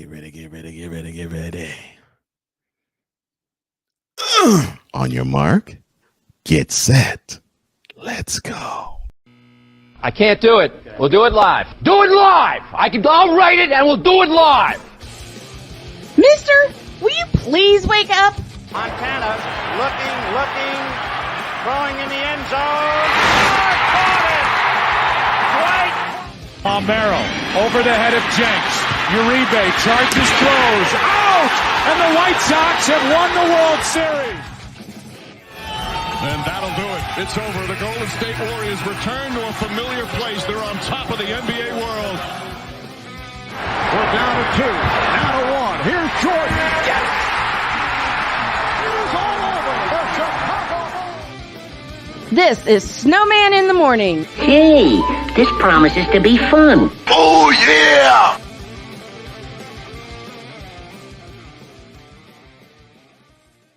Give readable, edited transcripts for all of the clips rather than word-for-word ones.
get ready, get ready, get ready, get ready. On your mark, get set. Let's go. I can't do it. We'll do it live. Do it live! I'll write it and we'll do it live! Mister, will you please wake up? Montana looking, throwing in the end zone. Caught it! Dwight! Pombero over the head of Jenks. Uribe charges, throws, out! And the White Sox have won the World Series. And that'll do it. It's over. The Golden State Warriors return to a familiar place. They're on top of the NBA world. We're down to 2, now to 1. Here's Jordan. Yes! It is all over. The Chicago Bulls. This is Snowman in the Morning. Hey, this promises to be fun. Oh, yeah!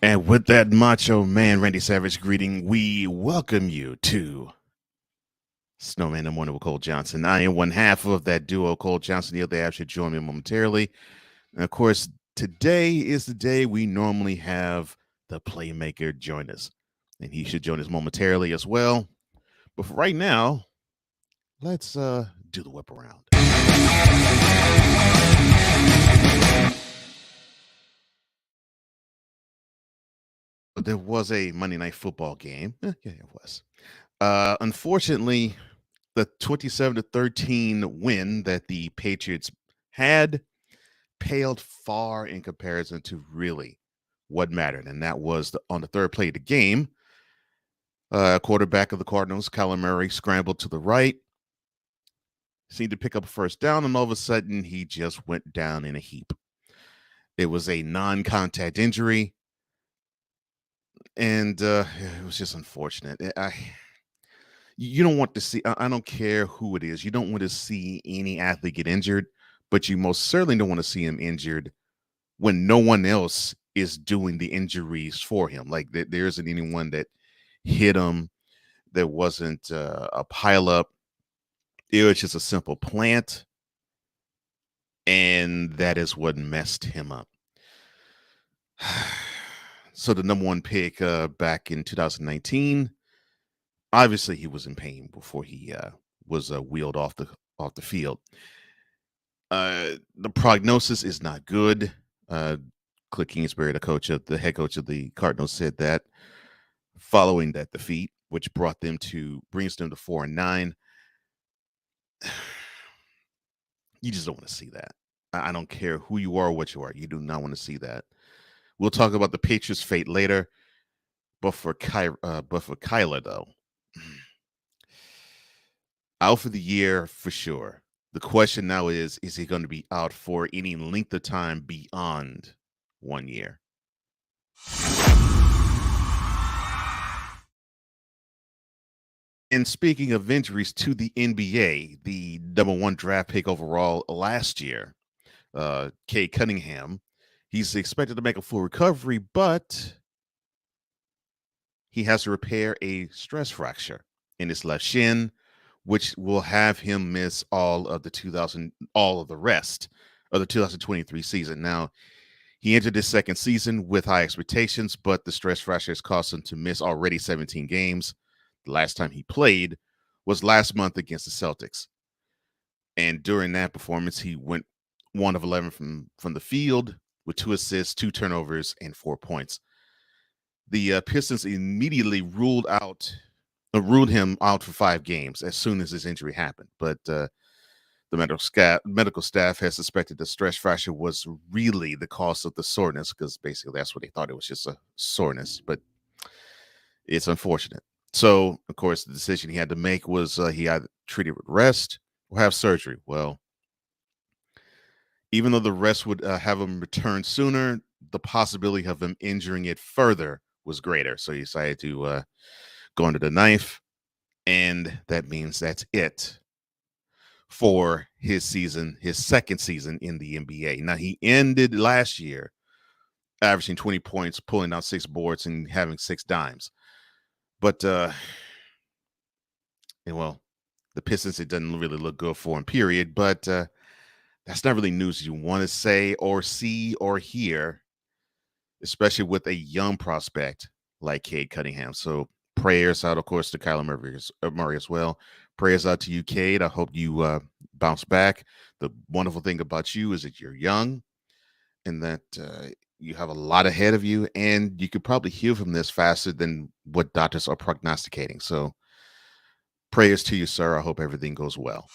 And with that Macho Man Randy Savage greeting, we welcome you to Snowman in the Morning with Cole Johnson. I am one half of that duo, Cole Johnson. The other half should join me momentarily. And of course, today is the day we normally have the Playmaker join us. And he should join us momentarily as well. But for right now, let's do the whip around. There was a Monday Night Football game. Yeah, it was. Unfortunately, the 27-13 win that the Patriots had paled far in comparison to really what mattered, and that was on the third play of the game. Quarterback of the Cardinals, Kyler Murray, scrambled to the right, seemed to pick up a first down, and all of a sudden, he just went down in a heap. It was a non-contact injury. And it was just unfortunate. You don't want to see, I don't care who it is. You don't want to see any athlete get injured, but you most certainly don't want to see him injured when no one else is doing the injuries for him. Like there isn't anyone that hit him. There wasn't a pileup. It was just a simple plant. And that is what messed him up. So the number one pick back in 2019, obviously he was in pain before he was wheeled off the field. The prognosis is not good. Cliff Kingsbury, the head coach of the Cardinals, said that following that defeat, which brings them to 4-9. You just don't want to see that. I don't care who you are or what you are. You do not want to see that. We'll talk about the Patriots' fate later, but for Kyler, though, out for the year for sure. The question now is he going to be out for any length of time beyond 1 year? And speaking of injuries to the NBA, the number one draft pick overall last year, Cade Cunningham, he's expected to make a full recovery, but he has to repair a stress fracture in his left shin, which will have him miss all of the rest of the 2023 season. Now, he entered his second season with high expectations, but the stress fracture has caused him to miss already 17 games. The last time he played was last month against the Celtics. And during that performance, he went 1 of 11 from the field, with 2 assists, 2 turnovers, and 4 points. The Pistons immediately ruled him out for 5 games as soon as his injury happened. But the medical staff has suspected the stress fracture was really the cause of the soreness, because basically that's what they thought. It was just a soreness, but it's unfortunate. So, of course, the decision he had to make was he either treat it with rest or have surgery. Well, even though the rest would have him return sooner, the possibility of him injuring it further was greater. So he decided to go under the knife, and that means that's it for his season, his second season in the NBA. Now, he ended last year averaging 20 points, pulling out 6 boards, and having 6 dimes. But, well, the Pistons, it doesn't really look good for him, period. But that's not really news you want to say or see or hear, especially with a young prospect like Cade Cunningham. So prayers out, of course, to Kyler Murray as well. Prayers out to you, Cade. I hope you bounce back. The wonderful thing about you is that you're young and that you have a lot ahead of you, and you could probably heal from this faster than what doctors are prognosticating. So prayers to you, sir. I hope everything goes well.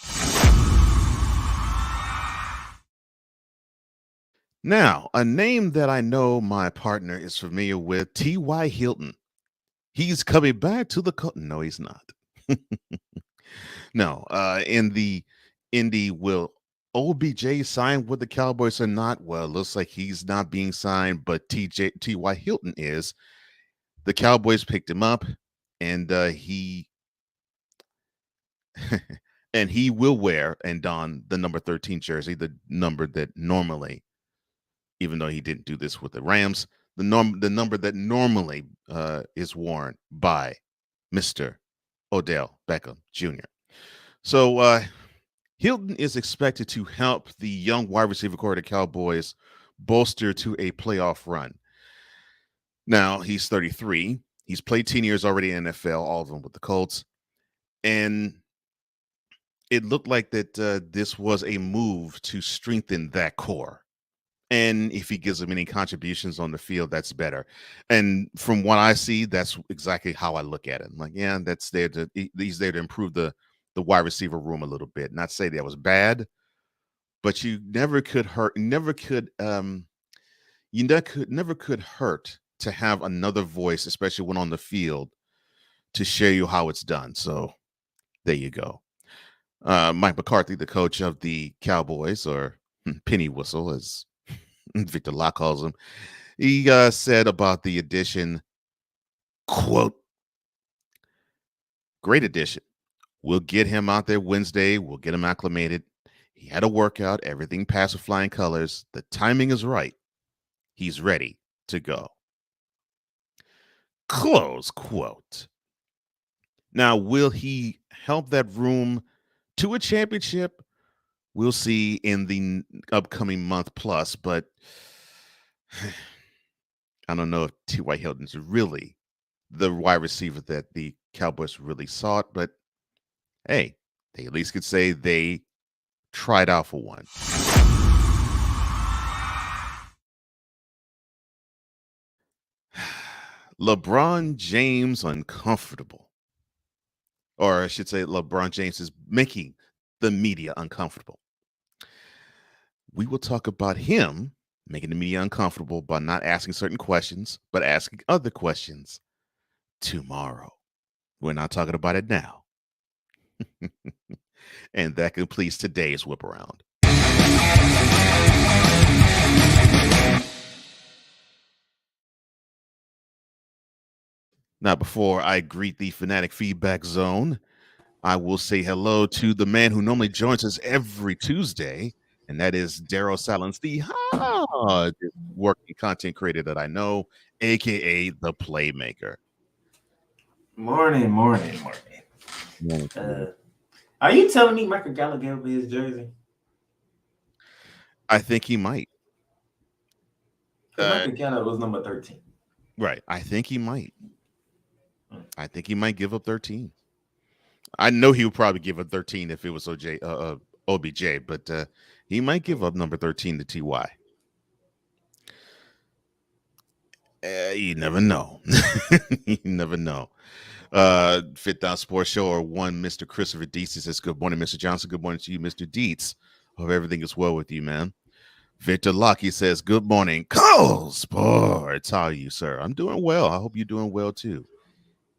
Now, a name that I know my partner is familiar with, T.Y. Hilton. He's coming back to the no, he's not. No, in the Indy, will OBJ sign with the Cowboys or not? Well, it looks like he's not being signed, but T.Y. Hilton is. The Cowboys picked him up, and he and he will wear and don the number 13 jersey, the number that normally, even though he didn't do this with the Rams, the number that normally is worn by Mr. Odell Beckham Jr. So Hilton is expected to help the young wide receiver core of the Cowboys bolster to a playoff run. Now, he's 33. He's played 10 years already in NFL, all of them with the Colts. And it looked like that this was a move to strengthen that core. And if he gives them any contributions on the field, that's better. And from what I see, that's exactly how I look at it. I'm like, yeah, he's there to improve the wide receiver room a little bit. Not say that was bad, but you never could hurt, never could never could hurt to have another voice, especially when on the field, to show you how it's done. So there you go. Mike McCarthy, the coach of the Cowboys, or Penny Whistle, as Victor Locke calls him, he said about the addition, quote, great addition. We'll get him out there Wednesday. We'll get him acclimated. He had a workout. Everything passed with flying colors. The timing is right. He's ready to go. Close quote. Now, will he help that room to a championship? We'll see in the upcoming month plus, but I don't know if T.Y. Hilton's really the wide receiver that the Cowboys really sought, but hey, they at least could say they tried out for one. LeBron James uncomfortable. Or I should say LeBron James is making the media uncomfortable. We will talk about him making the media uncomfortable by not asking certain questions, but asking other questions tomorrow. We're not talking about it now. And that completes today's whip around. Now, before I greet the Fanatic Feedback Zone, I will say hello to the man who normally joins us every Tuesday, and that is Daryl Silence, the hardest working content creator that I know, aka the Playmaker. Morning. Are you telling me Michael Gallup gave up his jersey? I think he might. Michael Gallup was number 13. Right. I think he might. I think he might give up 13. I know he would probably give up 13 if it was OBJ, but he might give up number 13 to TY. You never know. You never know. Fit Down Sports Show or one Mr. Christopher Dietz says, good morning, Mr. Johnson. Good morning to you, Mr. Dietz. Hope everything is well with you, man. Victor Locke says, good morning, Cole Sports. How are you, sir? I'm doing well. I hope you're doing well, too.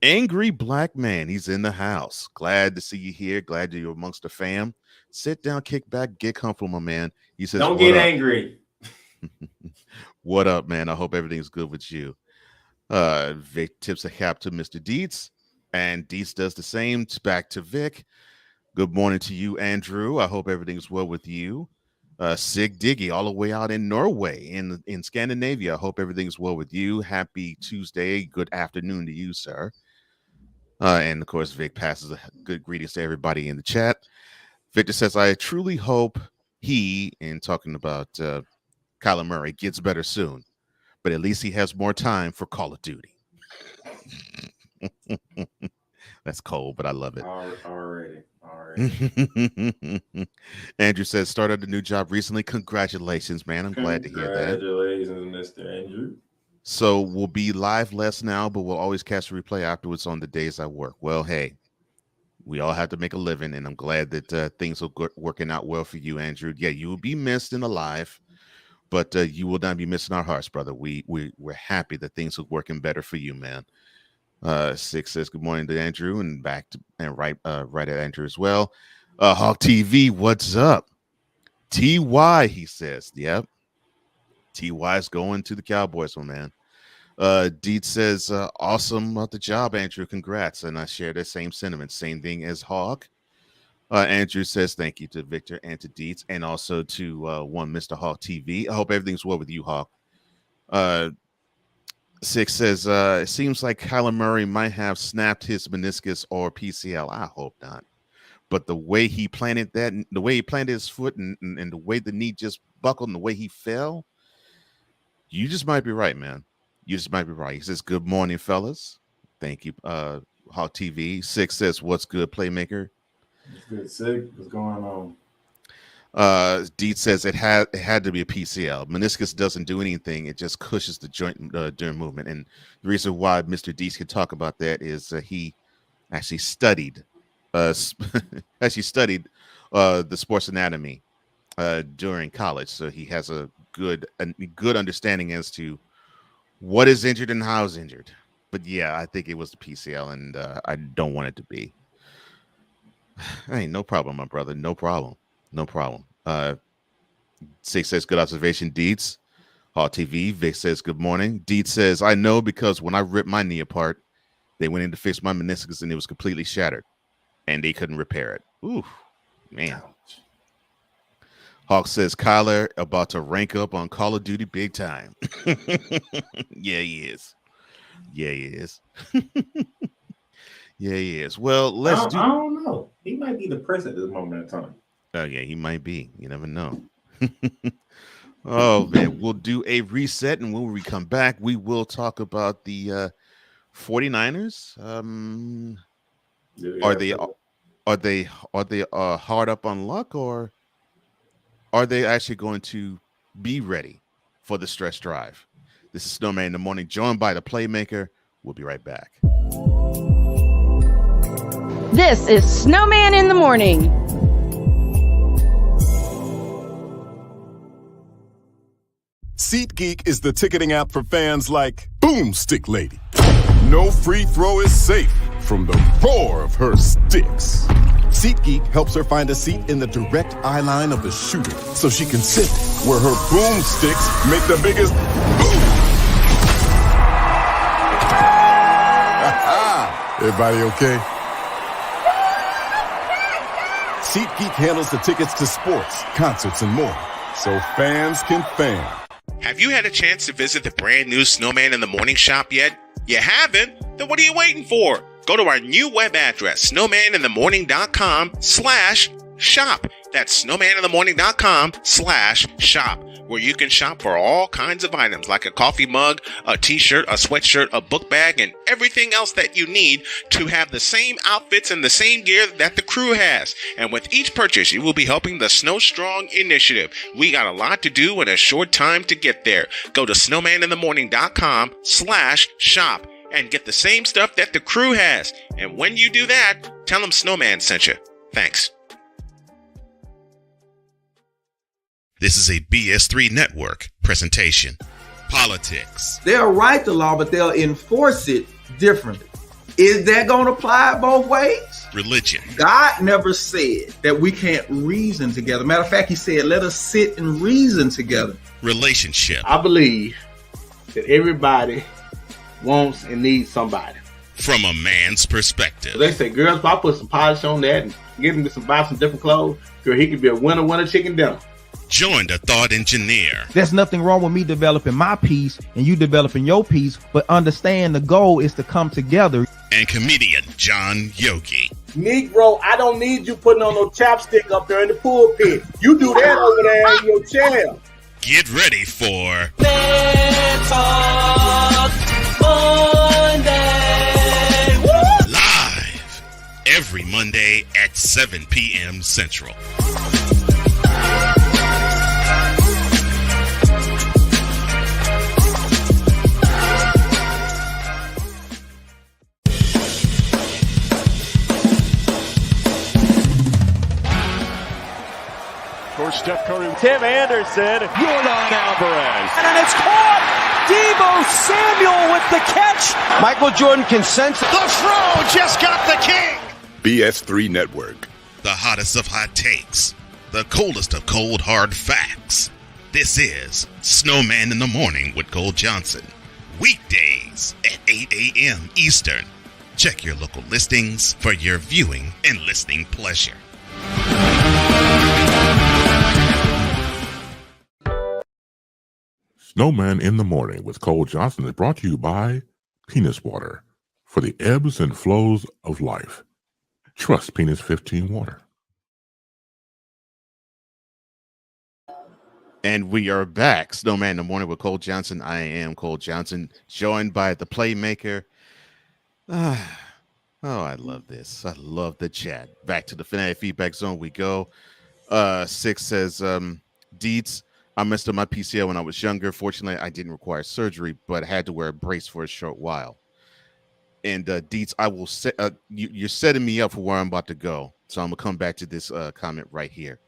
Angry Black Man, he's in the house. Glad to see you here. Glad you're amongst the fam. Sit down, kick back, get comfortable, my man. He says, don't get angry. What up, man? I hope everything's good with you. Vic tips a cap to Mr. Dietz, and Dietz does the same. It's back to Vic. Good morning to you, Andrew. I hope everything's well with you. Sig Diggy, all the way out in Norway, in Scandinavia. I hope everything's well with you. Happy Tuesday. Good afternoon to you, sir. And of course, Vic passes a good greetings to everybody in the chat. Victor says, I truly hope he, in talking about Kyler Murray, gets better soon, but at least he has more time for Call of Duty. That's cold, but I love it. Already. Andrew says, started a new job recently. Congratulations, man. I'm glad to hear that. Congratulations, Mr. Andrew. So we'll be live less now, but we'll always catch a replay afterwards on the days I work. Well, hey, we all have to make a living, and I'm glad that things are working out well for you, Andrew. Yeah, you will be missed in the live, but you will not be missing our hearts, brother. We're happy that things are working better for you, man. 6 says good morning to Andrew, and back to and right at Andrew as well. Hawk TV, what's up? TY, he says. Yep. TY is going to the Cowboys, my man. Deed says, awesome about the job, Andrew. Congrats. And I share the same sentiment. Same thing as Hawk. Andrew says thank you to Victor and to Deeds, and also to one Mr. Hawk TV. I hope everything's well with you, Hawk. 6 says, it seems like Kyler Murray might have snapped his meniscus or PCL. I hope not. But the way he planted that, the way he planted his foot, and the way the knee just buckled, and the way he fell, you just might be right, man. You just might be right. He says, good morning, fellas. Thank you, Hawk TV. 6 says, what's good, Playmaker? What's good, Sig? What's going on? Deed says it had to be a PCL. Meniscus doesn't do anything. It just cushions the joint during movement. And the reason why Mr. Deeds can talk about that is he actually studied the sports anatomy during college. So he has a good understanding as to what is injured and how is injured. But yeah, I think it was the PCL, and I don't want it to be. Hey, no problem, my brother. No problem. 6 says good observation, Deeds. Hall TV. Vic says good morning. Deeds says, I know because when I ripped my knee apart, they went in to fix my meniscus and it was completely shattered, and they couldn't repair it. Ooh, man. Ouch. Hawk says Kyler about to rank up on Call of Duty big time. Yeah, he is. Yeah, he is. Well, I don't know. He might be depressed at this moment in time. Oh, yeah, he might be. You never know. Oh, man. We'll do a reset, and when we come back, we will talk about the 49ers. Are they hard up on luck, or are they actually going to be ready for the stretch drive? This is Snowman in the Morning, joined by the Playmaker. We'll be right back. This is Snowman in the Morning. SeatGeek is the ticketing app for fans like Boomstick Lady. No free throw is safe from the roar of her sticks. SeatGeek helps her find a seat in the direct eye line of the shooter so she can sit where her boomsticks make the biggest boom. Everybody okay? SeatGeek handles the tickets to sports, concerts, and more, so fans can fan. Have you had a chance to visit the brand new Snowman in the Morning shop yet? You haven't? Then what are you waiting for? Go to our new web address, snowmaninthemorning.com/shop. That's snowmaninthemorning.com/shop, where you can shop for all kinds of items like a coffee mug, a t-shirt, a sweatshirt, a book bag, and everything else that you need to have the same outfits and the same gear that the crew has. And with each purchase, you will be helping the Snow Strong initiative. We got a lot to do in a short time to get there. Go to snowmaninthemorning.com/shop and get the same stuff that the crew has. And when you do that, tell them Snowman sent you. Thanks. This is a BS3 Network presentation. Politics. They'll write the law, but they'll enforce it differently. Is that going to apply both ways? Religion. God never said that we can't reason together. Matter of fact, he said, let us sit and reason together. Relationship. I believe that everybody wants and needs somebody. From a man's perspective. They say, girls, if I put some polish on that and get him to buy some different clothes, girl, he could be a winner chicken dinner. Join the thought engineer. There's nothing wrong with me developing my piece and you developing your piece, but understand the goal is to come together. And comedian John Yogi. Negro, I don't need you putting on no chapstick up there in the pulpit. You do that over there in your chair. Get ready for Live every Monday at 7 p.m. Central. Course, Steph Curry. Tim Anderson. Jordan Alvarez. And it's caught. Debo Samuel with the catch. Michael Jordan can sense The throw just got the king. BS3 Network. The hottest of hot takes. The coldest of cold hard facts. This is Snowman in the Morning with Cole Johnson. Weekdays at 8 a.m. Eastern. Check your local listings for your viewing and listening pleasure. Snowman in the Morning with Cole Johnson is brought to you by Penis Water for the ebbs and flows of life. Trust Penis 15 Water. And we are back. Snowman in the Morning with Cole Johnson. I am Cole Johnson, joined by the Playmaker. Oh, I love this. I love the chat. Back to the Fanatic Feedback Zone we go. Six says, Deeds, I messed up my PCL when I was younger. Fortunately, I didn't require surgery, but I had to wear a brace for a short while. And Deets, I will set you're setting me up for where I'm about to go. So I'm gonna come back to this comment right here.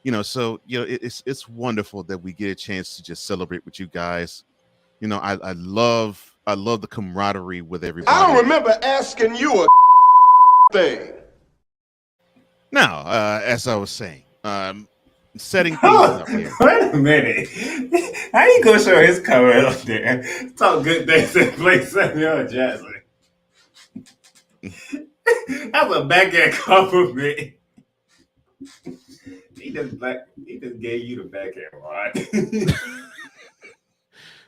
It's wonderful that we get a chance to just celebrate with you guys. I love the camaraderie with everybody. I don't remember asking you a thing. Now, as I was saying, setting things up here. Wait a minute. How you gonna show his cover up there? Talk good things and play Samuel Jackson. That's a backhand compliment. He just gave you the backhand, Rod.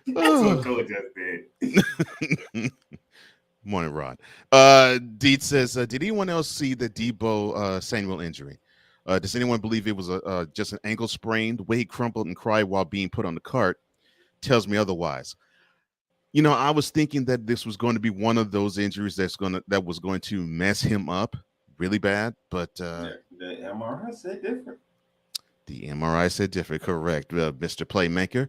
That's what Coach just did. Morning, Rod. Deed says, did anyone else see the Debo Samuel injury? Does anyone believe it was just an ankle sprain? The way he crumpled and cried while being put on the cart tells me otherwise. I was thinking that this was going to be one of those injuries that was going to mess him up really bad, but the MRI said different. The MRI said different, correct, Mr. Playmaker,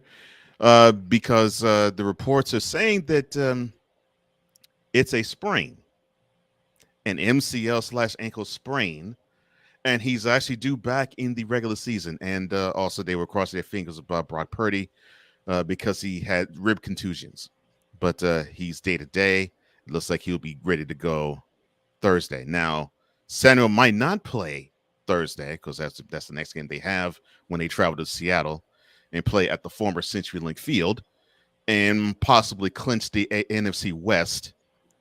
because the reports are saying that it's a sprain, an MCL/ankle sprain, and he's actually due back in the regular season. And also, they were crossing their fingers about Brock Purdy because he had rib contusions. But he's day-to-day. It looks like he'll be ready to go Thursday. Now, Samuel might not play Thursday because that's the next game they have when they travel to Seattle and play at the former CenturyLink Field and possibly clinch the NFC West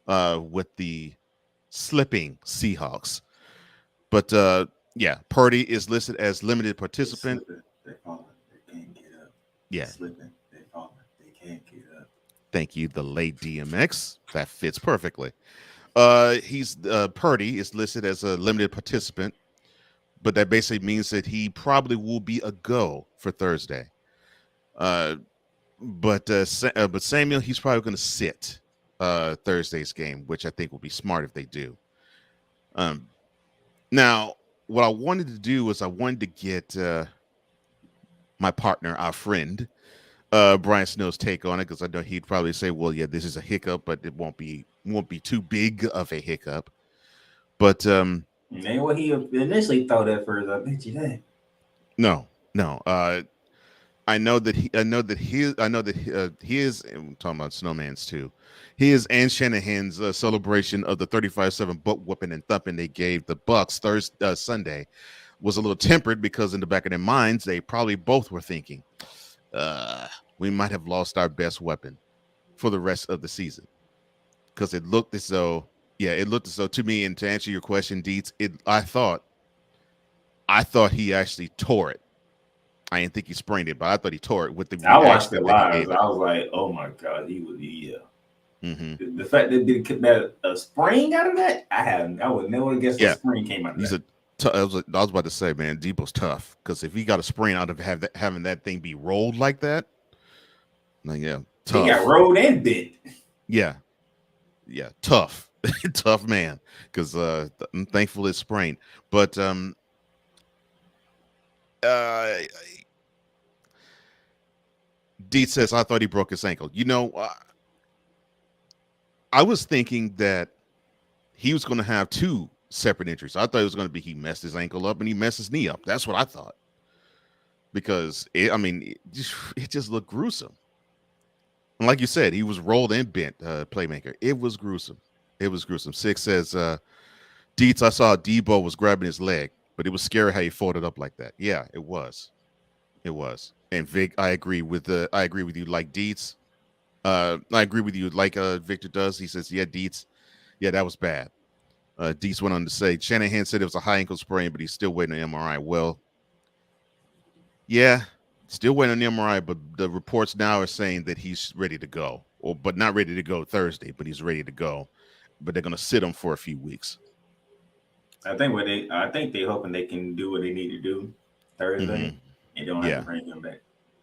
with the slipping Seahawks. But, Purdy is listed as limited participant. They're falling. They can't get up. Yeah. They're slipping. They're falling. They can't get up. Thank you, the late DMX. That fits perfectly. Purdy is listed as a limited participant, but that basically means that he probably will be a go for Thursday. But Samuel, he's probably going to sit Thursday's game, which I think will be smart if they do. Now, what I wanted to do was I wanted to get my partner, our friend, Brian Snow's take on it, because I know he'd probably say, well, yeah, this is a hiccup, but it won't be too big of a hiccup. But ain't what he initially thought at first. I bet you that. No. I know that his I'm talking about Snowman's too. His and Shanahan's celebration of the 35-7 butt whooping and thumping they gave the Bucks Sunday was a little tempered because in the back of their minds they probably both were thinking, we might have lost our best weapon for the rest of the season, because it looked as though to me, and to answer your question, Deets, I thought he actually tore it. I didn't think he sprained it, but I thought he tore it with the. I watched it live. I was like, oh my god, he was Mm-hmm. The fact that they get that a spring out of that, I would never guess a Yeah, spring came out of he's that. I was about to say, man, Debo's tough because if he got a sprain out of having that thing be rolled like that, like yeah, He got tough. rolled and bit. Yeah, yeah, tough, tough man. Because I'm thankful it's sprained, but uh, Deet says I thought he broke his ankle. I was thinking that he was going to have two separate injuries. I thought it was going to be he messed his ankle up and he messed his knee up. That's what I thought because it just looked gruesome. And like you said, he was rolled and bent. Playmaker, it was gruesome. It was gruesome. Six says, Deets, I saw Debo was grabbing his leg, but it was scary how he folded up like that. Yeah, it was. It was. And Vic, I agree with you. Like Deets, I agree with you. Like Victor does. He says, yeah, Deets, yeah, that was bad. Deets went on to say Shanahan said it was a high ankle sprain, but he's still waiting on MRI. Well, yeah, still waiting on the MRI, but the reports now are saying that he's ready to go, but not ready to go Thursday, but he's ready to go. But they're going to sit him for a few weeks. I think they're hoping they can do what they need to do Thursday, and don't have to bring him back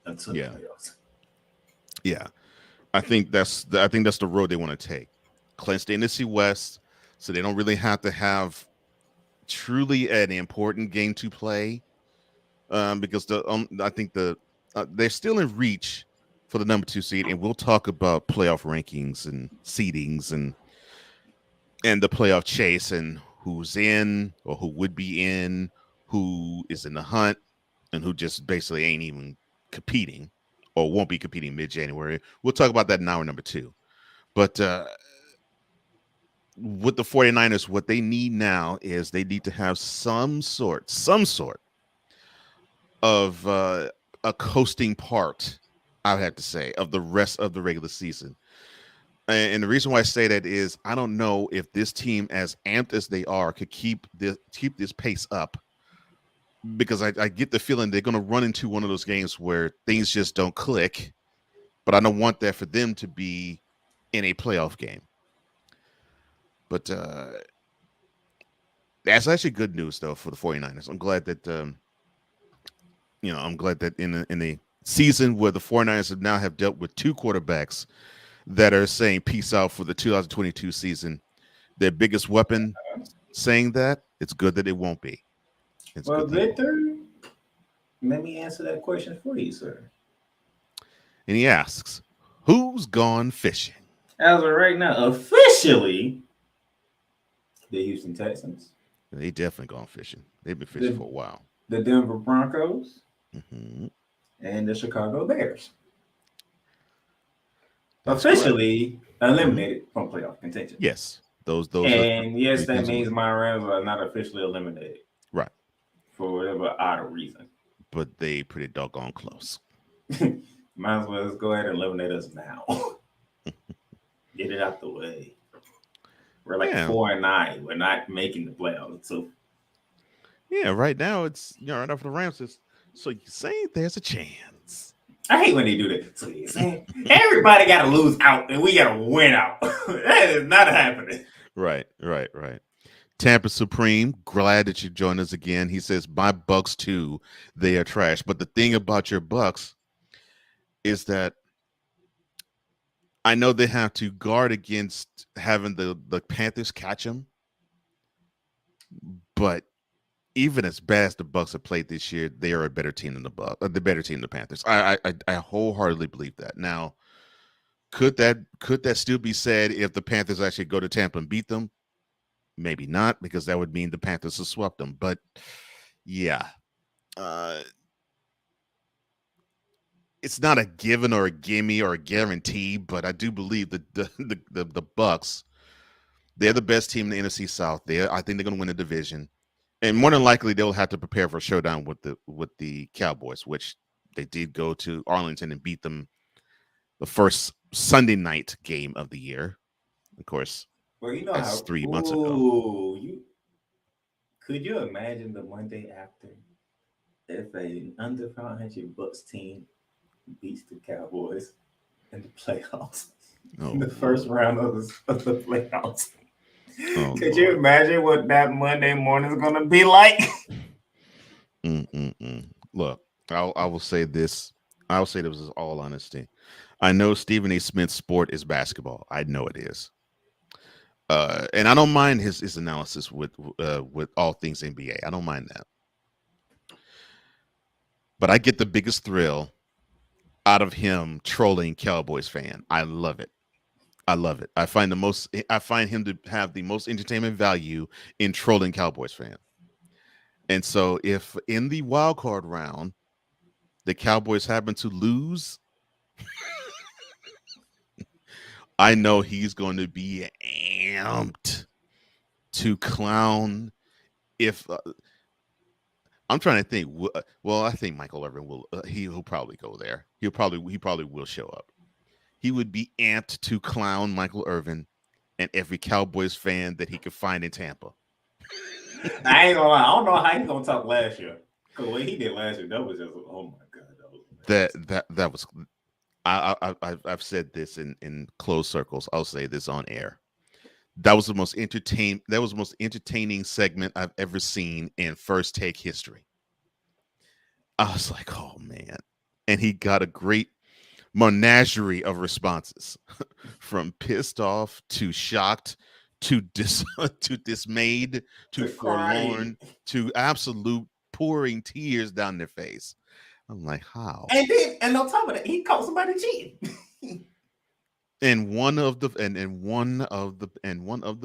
until the playoffs. Yeah, I think that's the road they want to take. Clinch the NFC West, so they don't really have to have truly an important game to play, because I think they're still in reach for the number 2 seed, and we'll talk about playoff rankings and seedings and the playoff chase and who's in or who would be in, who is in the hunt, and who just basically ain't even competing or won't be competing mid-January. We'll talk about that in hour number 2. But with the 49ers, what they need now is they need to have some sort of a coasting part, I would have to say, of the rest of the regular season. And the reason why I say that is I don't know if this team, as amped as they are, could keep this pace up, because I get the feeling they're going to run into one of those games where things just don't click. But I don't want that for them to be in a playoff game. But that's actually good news, though, for the 49ers. I'm glad that in a season where the 49ers now have dealt with two quarterbacks that are saying peace out for the 2022 season, their biggest weapon saying that, it's good that it won't be. Well, Victor, let me answer that question for you, sir. And he asks, who's gone fishing? As of right now, officially, the Houston Texans. They definitely gone fishing. They've been fishing for a while. The Denver Broncos. Mm-hmm. And the Chicago Bears. That's officially eliminated from playoff contention. Yes. Those and yes, that means my Rams are not officially eliminated. Right. For whatever odd reason. But they pretty doggone close. Might as well just go ahead and eliminate us now. Get it out the way. We're like 4-9. We're not making the playoffs. So yeah, right now it's right after the Rams. So you saying there's a chance. I hate when they do that. So you saying everybody got to lose out and we got to win out. That is not happening. Right. Tampa Supreme, glad that you joined us again. He says, my Bucks too, they are trash. But the thing about your Bucks is that I know they have to guard against having the Panthers catch them. But even as bad as the Bucks have played this year, they are a better team than the better team than the Panthers. I wholeheartedly believe that. Now, could that still be said if the Panthers actually go to Tampa and beat them? Maybe not, because that would mean the Panthers have swept them. But yeah, it's not a given or a gimme or a guarantee. But I do believe that the Bucks, they're the best team in the NFC South. I think they're going to win the division, and more than likely they'll have to prepare for a showdown with the Cowboys, which they did go to Arlington and beat them the first Sunday night game of the year. Of course. Well, you know that's how 3 months ago. Could you imagine the Monday after if an under 500 Bucks team beats the Cowboys in the playoffs? in the first round of the playoffs. Oh, Could you imagine what that Monday morning is going to be like? Look, I will say this. I will say this with all honesty. I know Stephen A. Smith's sport is basketball. I know it is. And I don't mind his analysis with all things NBA. I don't mind that. But I get the biggest thrill out of him trolling Cowboys fan. I love it. I love it. I find him to have the most entertainment value in trolling Cowboys fan. And so if in the wild card round the Cowboys happen to lose, I know he's going to be amped to clown. If I'm trying to think, well, I think Michael Irvin will. He'll probably go there. He probably will show up. He would be amped to clown Michael Irvin and every Cowboys fan that he could find in Tampa. I ain't gonna lie. I don't know how he's gonna talk last year. Because what he did last year, that was just, oh my god, that was. I've said this in closed circles. I'll say this on air. That was the most entertaining segment I've ever seen in First Take history. I was like, oh man. And he got a great menagerie of responses from pissed off to shocked to dismayed to forlorn to absolute pouring tears down their face. I'm like, how? And on top of that, he caught somebody cheating. And one of the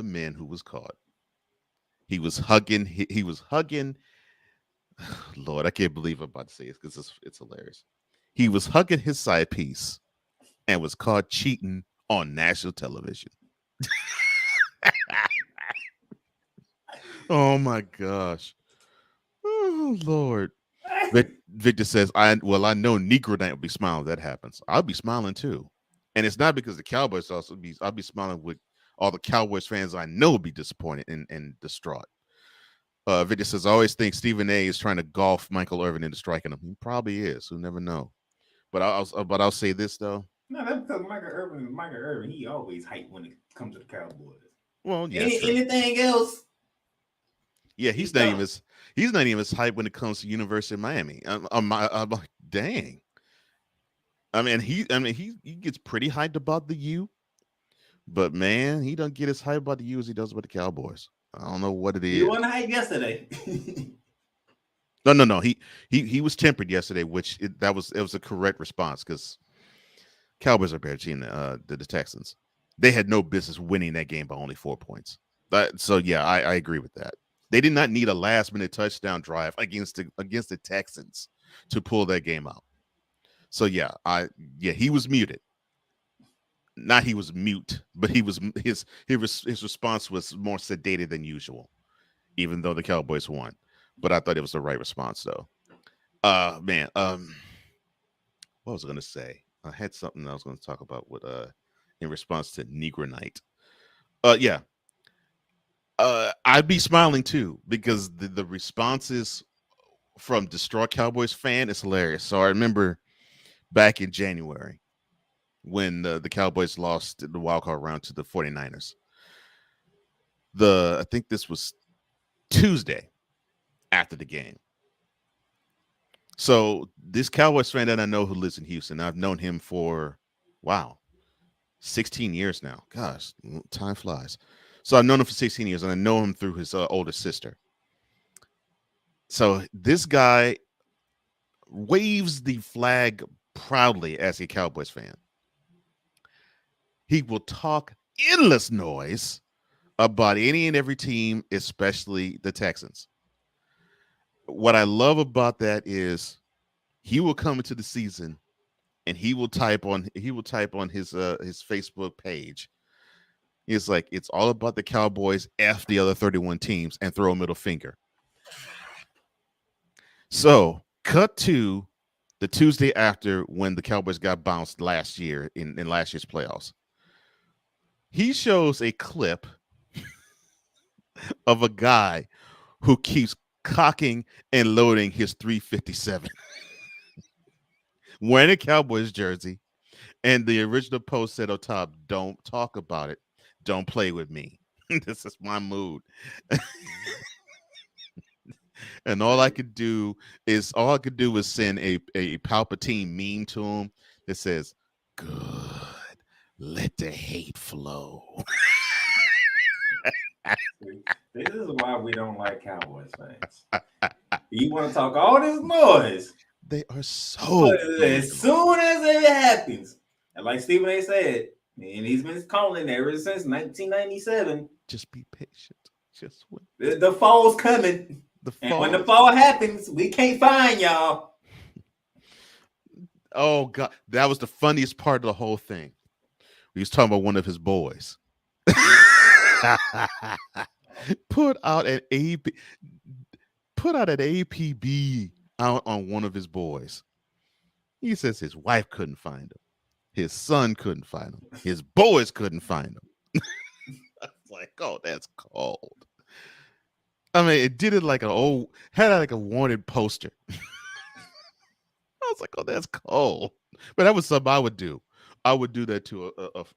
men who was caught, he was hugging. Lord, I can't believe I'm about to say it because it's hilarious. He was hugging his side piece and was caught cheating on national television. Oh my gosh. Oh Lord. Victor says, I know Negro Night will be smiling if that happens. I'll be smiling too. And it's not because the Cowboys I'll be smiling with all the Cowboys fans I know will be disappointed and distraught. Victor says, I always think Stephen A. is trying to golf Michael Irvin into striking him. He probably is. We'll never know. But I'll say this though. No, that's because Michael Irvin, he always hyped when it comes to the Cowboys. Well, yeah. Anything else? Yeah, he's not even as hyped when it comes to University of Miami. I'm like, dang. I mean, he gets pretty hyped about the U, but man, he don't get as hyped about the U as he does about the Cowboys. I don't know what it is. You wasn't hyped yesterday. No. He was tempered yesterday, which it was a correct response because Cowboys are a better team than the Texans. They had no business winning that game by only 4 points. So yeah, I agree with that. They did not need a last-minute touchdown drive against the Texans to pull that game out. So yeah, he was muted. Not he was mute, but his response was more sedated than usual, even though the Cowboys won. But I thought it was the right response though. Man, what was I gonna say? I had something I was going to talk about with in response to Negro Night. Yeah. I'd be smiling too because the responses from distraught Cowboys fan is hilarious. So I remember back in January when the Cowboys lost the wild card round to the 49ers. I think this was Tuesday after the game. So this Cowboys fan that I know who lives in Houston, I've known him for 16 years now. Gosh, time flies. So I've known him for 16 years, and I know him through his older sister. So this guy waves the flag proudly as a Cowboys fan. He will talk endless noise about any and every team, especially the Texans. What I love about that is he will come into the season and he will type on his Facebook page. It's like, it's all about the Cowboys, F the other 31 teams, and throw a middle finger. So cut to the Tuesday after when the Cowboys got bounced last year in last year's playoffs. He shows a clip of a guy who keeps cocking and loading his 357 wearing a Cowboys jersey And the original post said on top, "Don't talk about it. Don't play with me. This is my mood." And all I could do was send a Palpatine meme to him that says, "Good. Let the hate flow." This is why we don't like Cowboys fans. You want to talk all this noise. They are so as soon as it happens, and like Stephen A said, and he's been calling ever since 1997. Just be patient. Just wait. The fall's coming. And when the fall happens, we can't find y'all. Oh God, that was the funniest part of the whole thing. He was talking about one of his boys. Put out an APB out on one of his boys. He says his wife couldn't find him. His son couldn't find him. His boys couldn't find him. I was like, oh, that's cold. I mean, it did it like had like a wanted poster. I was like, oh, that's cold. But that was something I would do. I would do that to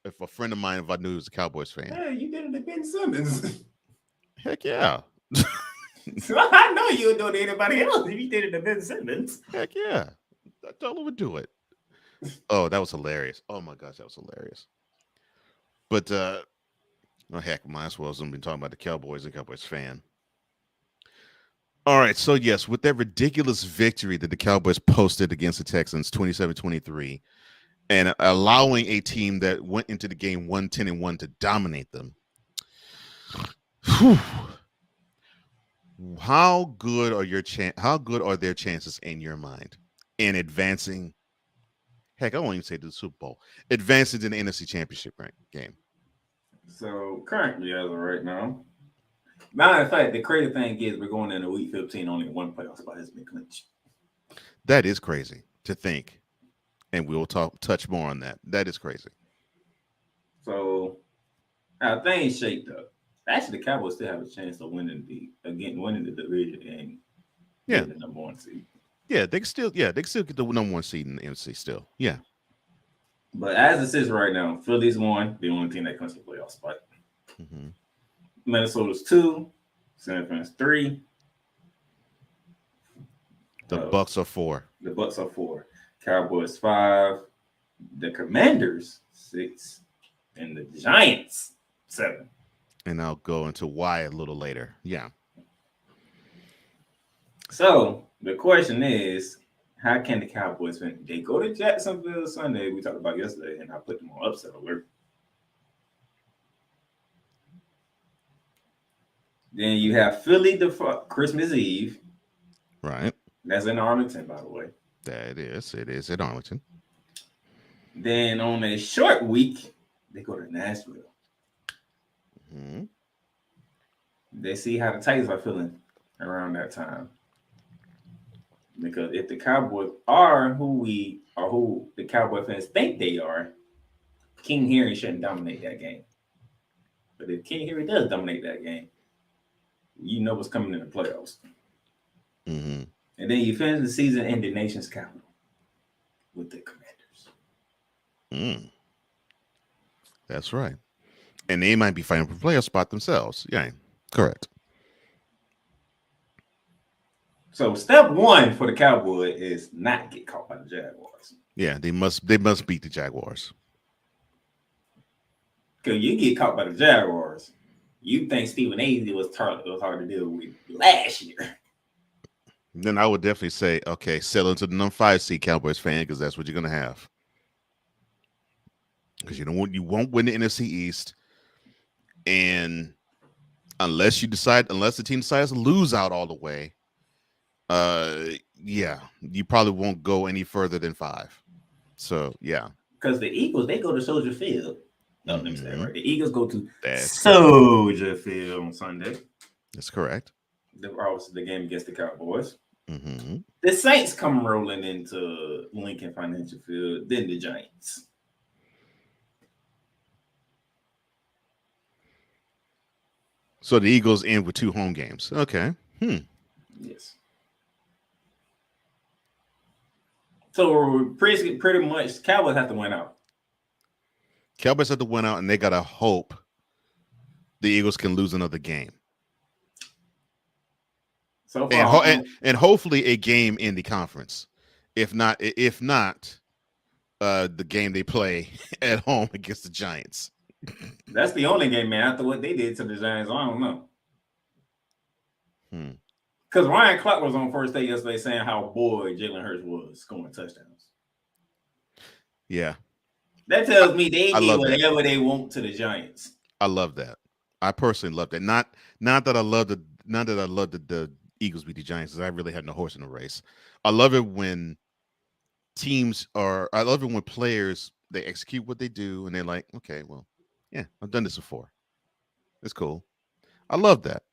if a friend of mine, if I knew he was a Cowboys fan. Yeah, you did it to Ben Simmons. Heck yeah. I know you would do it to anybody else if you did it to Ben Simmons. Heck yeah. I totally would do it. Oh, that was hilarious. Oh my gosh, that was hilarious. But heck, might as well have been talking about the Cowboys and Cowboys fan. All right, so yes, with that ridiculous victory that the Cowboys posted against the Texans 27-23, and allowing a team that went into the game 1-10-1 to dominate them. Whew. How good are their chances in your mind in advancing? Heck, I won't even say to the Super Bowl. Advancing to the NFC Championship game. So currently, as of right now, matter of fact, the crazy thing is we're going into week 15, only one playoff spot has been clinched. That is crazy to think. And we'll touch more on that. That is crazy. So how things shaped up. Actually, the Cowboys still have a chance of winning the division and getting the number one seed. Yeah, they can still get the number one seed in the NFC still. Yeah. But as it sits right now, Philly's one, the only team that comes to the playoff spot. Mm-hmm. Minnesota's 2, San Francisco's 3. The Bucks are 4. The Bucks are 4. Cowboys 5. The Commanders 6. And the Giants 7. And I'll go into why a little later. Yeah. So the question is, how can the Cowboys win? They go to Jacksonville Sunday. We talked about yesterday, and I put them on upset alert. Then you have Philly Christmas Eve. Right. That's in Arlington, by the way. That is. It is in Arlington. Then on a short week, they go to Nashville. Mm-hmm. They see how the Titans are feeling around that time. Because if the Cowboys are who the Cowboy fans think they are, King Henry shouldn't dominate that game. But if King Henry does dominate that game, you know what's coming in the playoffs. Mm-hmm. And then you finish the season in the nation's capital with the Commanders. That's right. And they might be fighting for a playoff spot themselves. Yeah, correct. So step one for the Cowboy is not get caught by the Jaguars. Yeah, they must beat the Jaguars. Because you get caught by the Jaguars, you think Stephen A. was hard to deal with last year. Then I would definitely say, okay, settle into the number 5 seed, Cowboys fan, because that's what you're gonna have. Because you won't win the NFC East, and unless the team decides to lose out all the way, you probably won't go any further than 5. So yeah, because the Eagles, they go to Soldier Field. No, let me say that right. The Eagles go to That's Soldier Field on Sunday. That's correct. Obviously, the game against the Cowboys. Mm-hmm. The Saints come rolling into Lincoln Financial Field, then the Giants. So the Eagles end with 2 home games. Okay. Yes. So pretty much, Cowboys have to win out. Cowboys have to win out, and they gotta hope the Eagles can lose another game. So far, and hopefully a game in the conference. If not, the game they play at home against the Giants. that's the only game, man. After what they did to the Giants, I don't know. Because Ryan Clark was on first day yesterday saying how bored Jalen Hurts was scoring touchdowns. Yeah, that tells me they did whatever that. they want to the Giants. I love that. I personally love that. Not that I love the Eagles beat the Giants, because I really had no horse in the race. I love it when I love it when players, they execute what they do and they're like, okay, well, yeah, I've done this before. It's cool. I love that.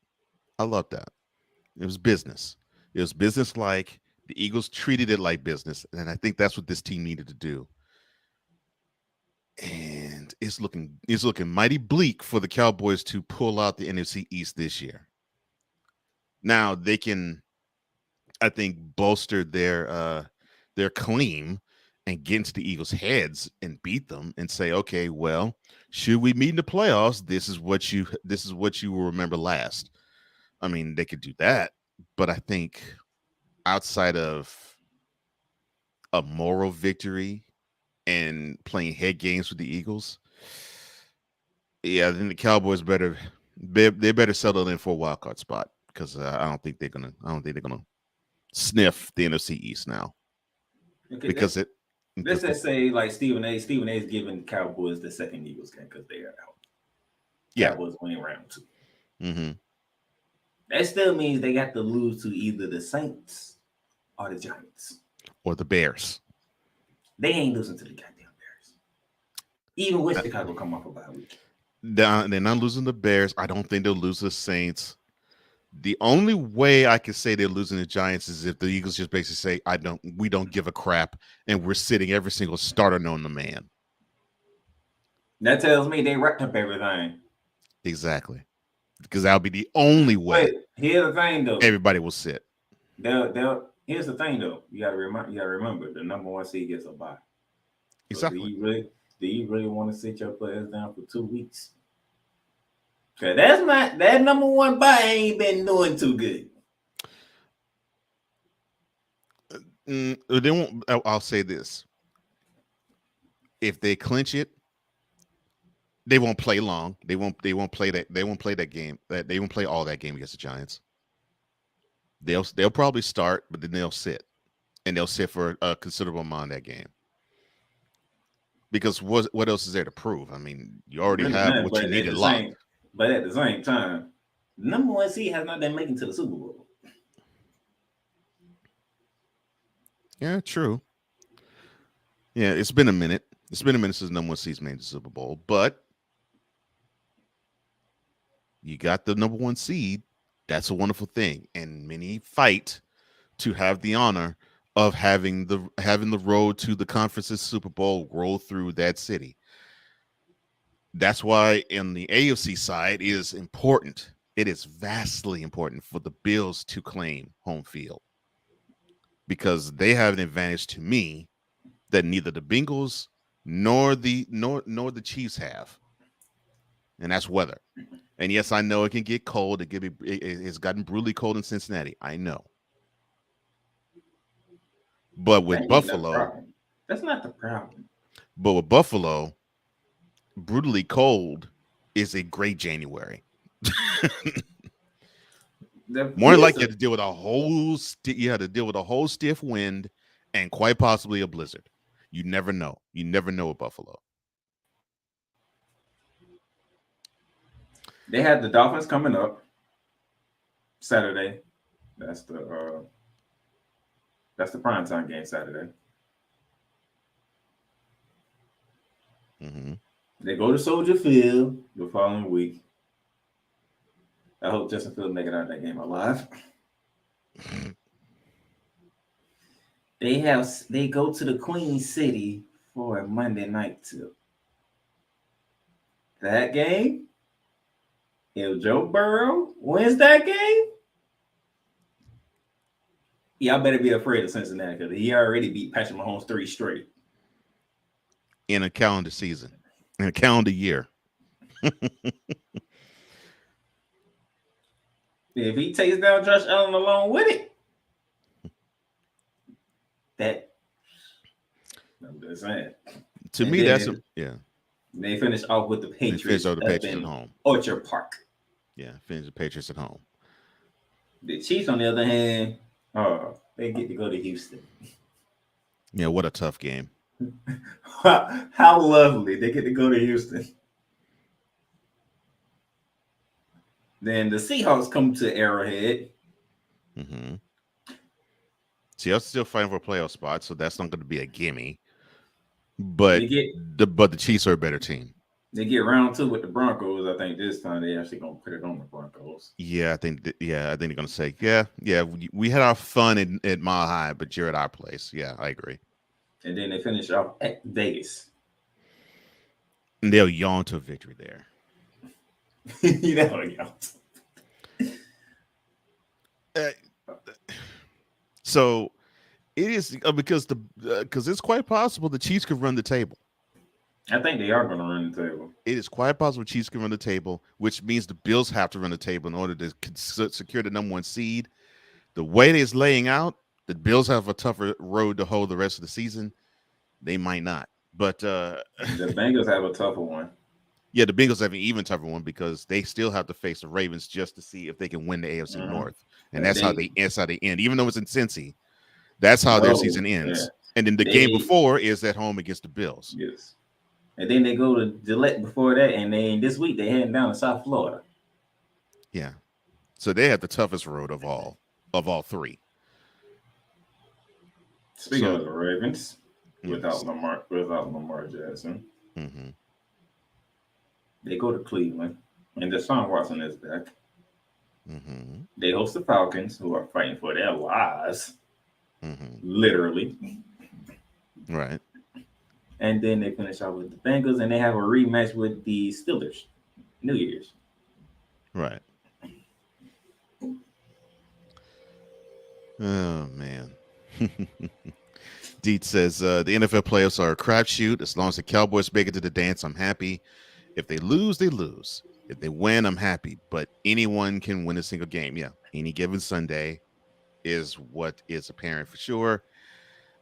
It was business. It was business like. The Eagles treated it like business, and I think that's what this team needed to do. And it's looking mighty bleak for the Cowboys to pull out the NFC East this year. Now they can, I think, bolster their claim and get into the Eagles' heads and beat them and say, okay, well, should we meet in the playoffs? This is what you will remember last. I mean, they could do that, but I think outside of a moral victory and playing head games with the Eagles, yeah, then the Cowboys better settle in for a wild card spot, because I don't think they're gonna sniff the NFC East now. Okay, because let's just say like Stephen A. is giving Cowboys the second Eagles game because they are out. Yeah. Cowboys winning round 2. Mm-hmm. That still means they got to lose to either the Saints or the Giants or the Bears. They ain't losing to the goddamn Bears. Even with Chicago come off a bye week. They're not losing the Bears. I don't think they'll lose the Saints. The only way I could say they're losing the Giants is if the Eagles just basically say, we don't give a crap, and we're sitting every single starter known to man. That tells me they wrapped up everything. Exactly. Because that'll be the only way. But here's the thing, though. Everybody will sit. Here's the thing, though. You gotta remember the number 1 seed gets a bye. Exactly. So do you really want to sit your players down for 2 weeks? Okay, that number 1 bye ain't been doing too good. They won't. I'll say this: if they clinch it, they won't play long. They won't play that. They won't play that game. They won't play all that game against the Giants. They'll probably start, but then they'll sit, and they'll sit for a considerable amount of that game. Because what else is there to prove? I mean, you already have what you needed locked. But at the same time, number 1 seed has not been making to the Super Bowl. Yeah, true. Yeah, it's been a minute. It's been a minute since number 1 seed's made the Super Bowl, but you got the number 1 seed. That's a wonderful thing, and many fight to have the honor of having the road to the conference's Super Bowl roll through that city. That's why in the AFC side it is important. It is vastly important for the Bills to claim home field, because they have an advantage to me that neither the Bengals nor the Chiefs have, and that's weather. And yes, I know it can get cold. It's gotten brutally cold in Cincinnati. I know. But with Buffalo, that's not the problem. But with Buffalo, brutally cold is a great January. More like you had to deal with a whole stiff wind and quite possibly a blizzard. You never know. You never know with Buffalo. They had the Dolphins coming up Saturday. That's the primetime game Saturday. Mm-hmm. They go to Soldier Field the following week. I hope Justin Fields make it out of that game alive. They go to the Queen City for a Monday night tip. That game, if Joe Burrow wins that game, y'all better be afraid of Cincinnati, because he already beat Patrick Mahomes 3 straight in a calendar season. in a calendar year. If he takes down Josh Allen along with it, I'm just saying. To me, that's yeah. They finish off with the Patriots. They finish off the Patriots at home. Orchard Park. Yeah, finish the Patriots at home. The Chiefs, on the other hand, they get to go to Houston. Yeah, what a tough game. How lovely. They get to go to Houston. Then the Seahawks come to Arrowhead. Mm-hmm. Seahawks still fighting for a playoff spot, so that's not going to be a gimme. But the Chiefs are a better team. They get round 2 with the Broncos. I think this time they actually gonna put it on the Broncos. Yeah, I think they're gonna say, yeah. We had our fun at Mile High, but you're at our place. Yeah, I agree. And then they finish off at Vegas. And they'll yawn to a victory there. So it is because it's quite possible the Chiefs could run the table. I think they are going to run the table. It is quite possible Chiefs can run the table, which means the Bills have to run the table in order to secure the number 1 seed. The way it is laying out, the Bills have a tougher road to hold the rest of the season. They might not, but the Bengals have a tougher one. Yeah, the Bengals have an even tougher one because they still have to face the Ravens just to see if they can win the AFC North, and that's how they end. Even though it's in Cincy, that's how their season ends. Yeah. And then the game before is at home against the Bills. Yes. And then they go to Gillette before that, and then this week they heading down to South Florida. Yeah, so they have the toughest road of all 3. Speaking of the Ravens, without Lamar Jackson, they go to Cleveland, and Deshaun Watson is back. They host the Falcons, who are fighting for their lives, literally. Right. And then they finish out with the Bengals, and they have a rematch with the Steelers, New Year's. Right. Oh, man. Deet says, the NFL playoffs are a crapshoot. As long as the Cowboys make it to the dance, I'm happy. If they lose, they lose. If they win, I'm happy. But anyone can win a single game. Yeah, any given Sunday is what is apparent for sure.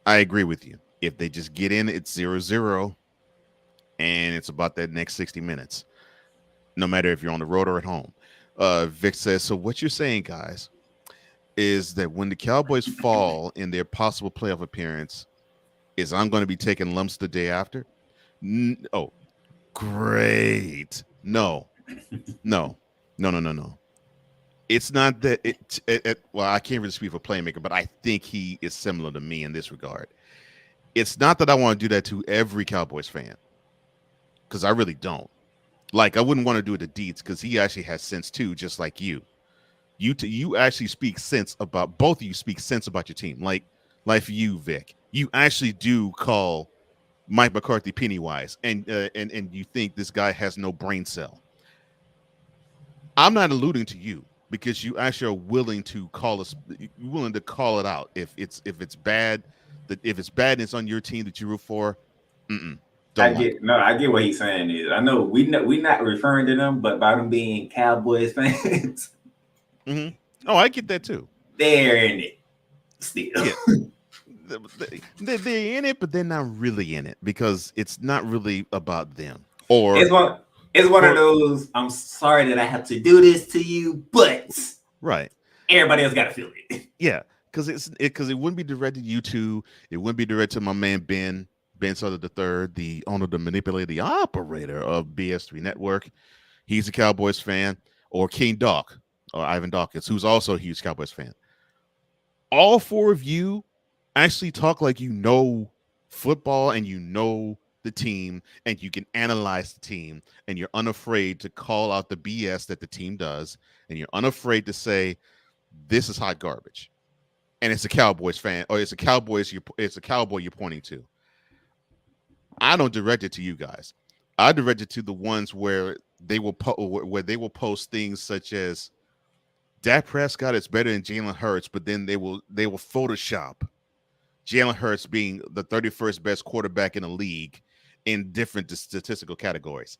I agree with you. If they just get in, it's 0-0, and it's about that next 60 minutes, no matter if you're on the road or at home. Vic says, so what you're saying, guys, is that when the Cowboys fall in their possible playoff appearance, is I'm going to be taking lumps the day after? Oh, great. No. It's not that well, I can't really speak for Playmaker, but I think he is similar to me in this regard. It's not that I want to do that to every Cowboys fan, because I really don't. Like, I wouldn't want to do it to Deets because he actually has sense too, just like you. You actually speak sense about, both of you speak sense about your team. Like for you, Vic, you actually do call Mike McCarthy Pennywise, and you think this guy has no brain cell. I'm not alluding to you because you actually are willing to call it out if it's bad. If it's bad and it's on your team that you root for, I get what he's saying is. I know we not referring to them, but by them being Cowboys fans. Oh, I get that too. They're in it still. Yeah. They're in it, but they're not really in it because it's not really about them. Or it's one of those. I'm sorry that I have to do this to you, but right, everybody else got to feel it. Yeah. Because it wouldn't be directed to you two. It wouldn't be directed to my man Ben Sutter III, the owner, the manipulator, the operator of BS3 Network. He's a Cowboys fan. Or King Doc, or Ivan Dawkins, who's also a huge Cowboys fan. All 4 of you actually talk like you know football and you know the team and you can analyze the team and you're unafraid to call out the BS that the team does and you're unafraid to say this is hot garbage. And it's a Cowboys fan, or it's a cowboy you're pointing to. I don't direct it to you guys. I direct it to the ones where they will post things such as Dak Prescott is better than Jalen Hurts, but then they will Photoshop Jalen Hurts being the 31st best quarterback in the league in different statistical categories.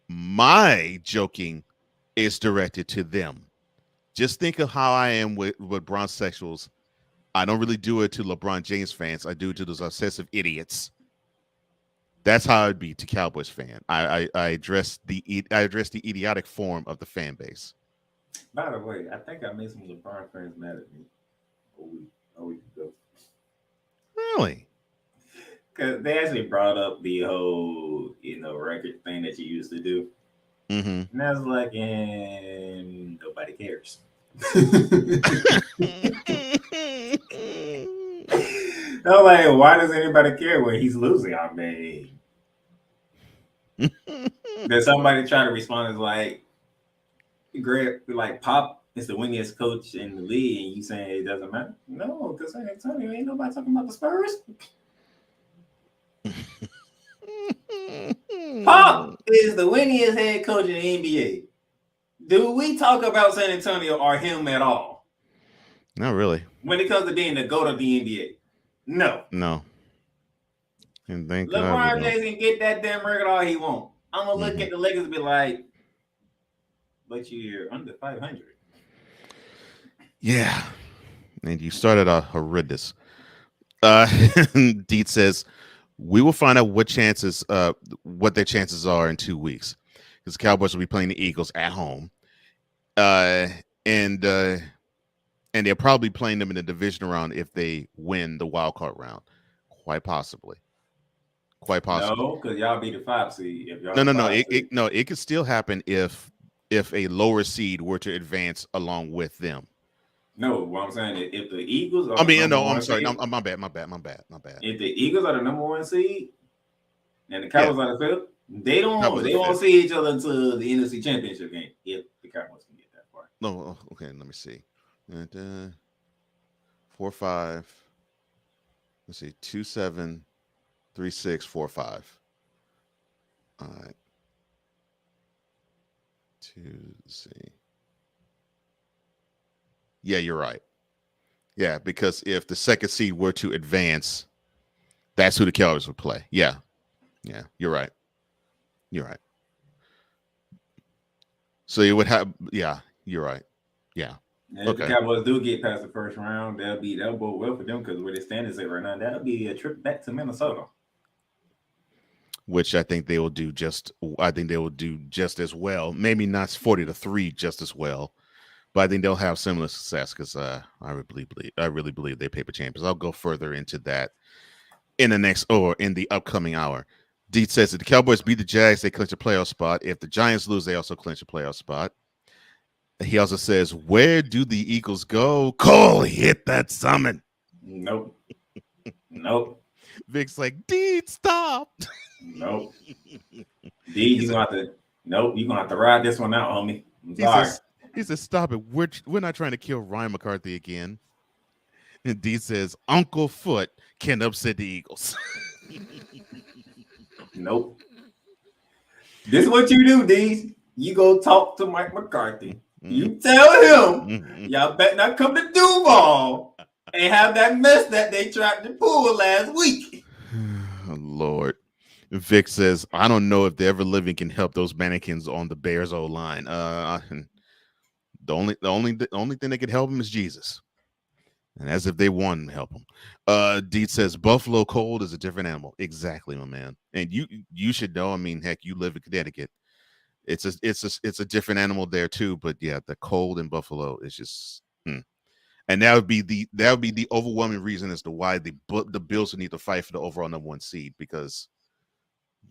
My joking is directed to them. Just think of how I am with bronsexuals. I don't really do it to LeBron James fans. I do it to those obsessive idiots. That's how I'd be to Cowboys fan. I address the idiotic form of the fan base. By the way, I think I made some LeBron fans mad at me a week ago. Really? Because they actually brought up the whole, record thing that you used to do. Mm-hmm. And I was like, and nobody cares. I'm like, why does anybody care when he's losing? I mean, then somebody try to respond is like, Greg, like Pop is the winningest coach in the league, and you saying it doesn't matter? No, because San Antonio ain't nobody talking about the Spurs. Pop is the winningest head coach in the NBA. Do we talk about San Antonio or him at all? Not really. When it comes to being the GOAT of the NBA, no. And thank LeBron James can get that damn record all he want. I'm gonna look at the Lakers and be like, but you're under 500. Yeah. And you started out horrendous. Deet says, we will find out what their chances are in 2 weeks. Because the Cowboys will be playing the Eagles at home. And they're probably playing them in the division round if they win the wild card round. Quite possibly. No, because y'all be the 5 seed. If y'all It could still happen if a lower seed were to advance along with them. No, what I'm saying is if the Eagles are I'm sorry. seed, No, my bad. If the Eagles are the number 1 seed and the Cowboys are the 5th, they won't see each other until the NFC Championship game if the Cowboys can get that far. No, okay, let me see. 4, 5. Let's see, 2, 7, 3, 6, 4, 5. All right. Let's see. Yeah, you're right. Yeah, because if the second seed were to advance, that's who the Cowboys would play. Yeah, you're right. So you would have, yeah, you're right. Yeah. And if the Cowboys do get past the first round, that'll go well for them because where they stand is at right now, that'll be a trip back to Minnesota. Which I think they will do just as well. Maybe not 40-3 just as well, but I think they'll have similar success because I really believe they're paper champions. I'll go further into that in the upcoming hour. Deet says if the Cowboys beat the Jags, they clinch a playoff spot. If the Giants lose, they also clinch a playoff spot. He also says, where do the Eagles go? Cole, hit that summon. Nope. Vic's like, Deet, stop. Nope. Deet, you're gonna have to ride this one out, homie. I'm sorry. He says, stop it. We're not trying to kill Ryan McCarthy again. And Deet says, Uncle Foot can upset the Eagles. Nope. This is what you do, Dees. You go talk to Mike McCarthy. You tell him, y'all better not come to Duval and have that mess that they tried to pull last week. Oh, Lord. Vic says, I don't know if the ever living can help those mannequins on the Bears O line. The only thing that could help them is Jesus. And as if they want to help them. Deet says Buffalo cold is a different animal. Exactly, my man. And you should know. I mean, heck, you live in Connecticut. It's a different animal there too. But yeah, the cold in Buffalo is just. And that would be the overwhelming reason as to why the Bills would need to fight for the overall number 1 seed, because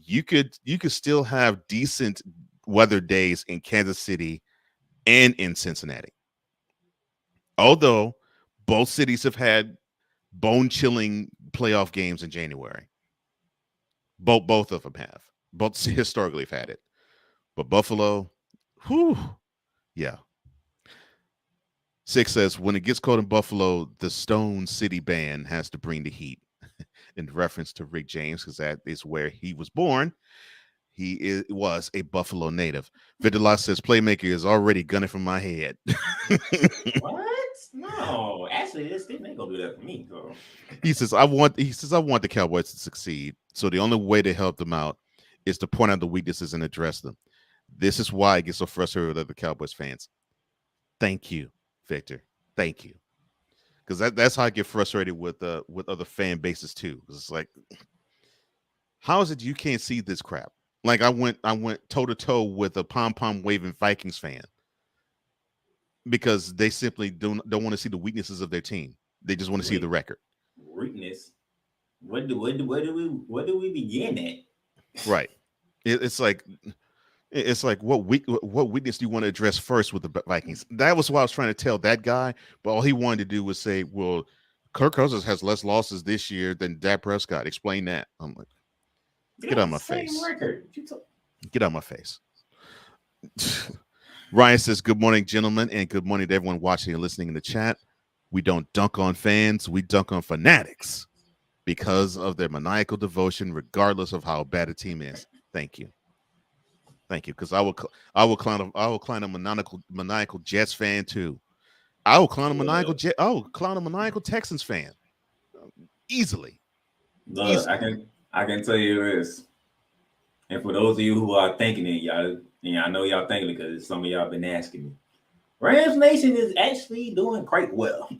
you could still have decent weather days in Kansas City and in Cincinnati. Although both cities have had bone-chilling playoff games in January. Both of them have. Both historically have had it. But Buffalo, yeah. 6 says, when it gets cold in Buffalo, the Stone City Band has to bring the heat. In reference to Rick James, because that is where he was born. He was a Buffalo native. Vidala says, Playmaker is already gunning from my head. What? No, actually, this thing ain't gonna do that for me. So. He says, I want the Cowboys to succeed. So the only way to help them out is to point out the weaknesses and address them. This is why I get so frustrated with other Cowboys fans. Thank you, Victor. Thank you. Because that's how I get frustrated with other fan bases too. Because it's like, how is it you can't see this crap? Like I went toe to toe with a pom pom waving Vikings fan because they simply don't want to see the weaknesses of their team. They just want to see the record. Weakness. Where do we begin at? Right. It's like what weakness do you want to address first with the Vikings? That was what I was trying to tell that guy, but all he wanted to do was say, "Well, Kirk Cousins has less losses this year than Dak Prescott." Explain that. I'm like, get out of my face. Get out of my face. Ryan says, "Good morning, gentlemen, and good morning to everyone watching and listening in the chat. We don't dunk on fans, we dunk on fanatics because of their maniacal devotion, regardless of how bad a team is." Thank you. Thank you, because I will clown a maniacal Jets fan too. I will clown a maniacal Texans fan easily. Look, I can tell you this, and for those of you who are thinking it, y'all, and I know y'all thinking it because some of y'all been asking me. Rams Nation is actually doing quite well.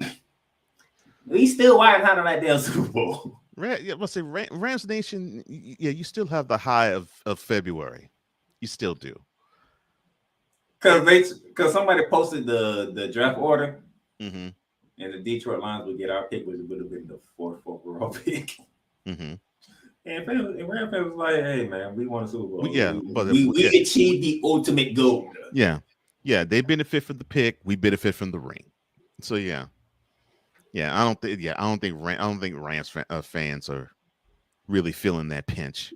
We still wilding out on that damn Super Bowl. Let's say Rams Nation. Yeah, you still have the high of February. You still do. Because somebody posted the draft order, and the Detroit Lions would get our pick, which would have been the fourth overall pick. And Rams was like, "Hey man, we won a Super Bowl. We achieved the ultimate goal." Yeah, they benefit from the pick. We benefit from the ring. So yeah. I don't think Rams fans are really feeling that pinch.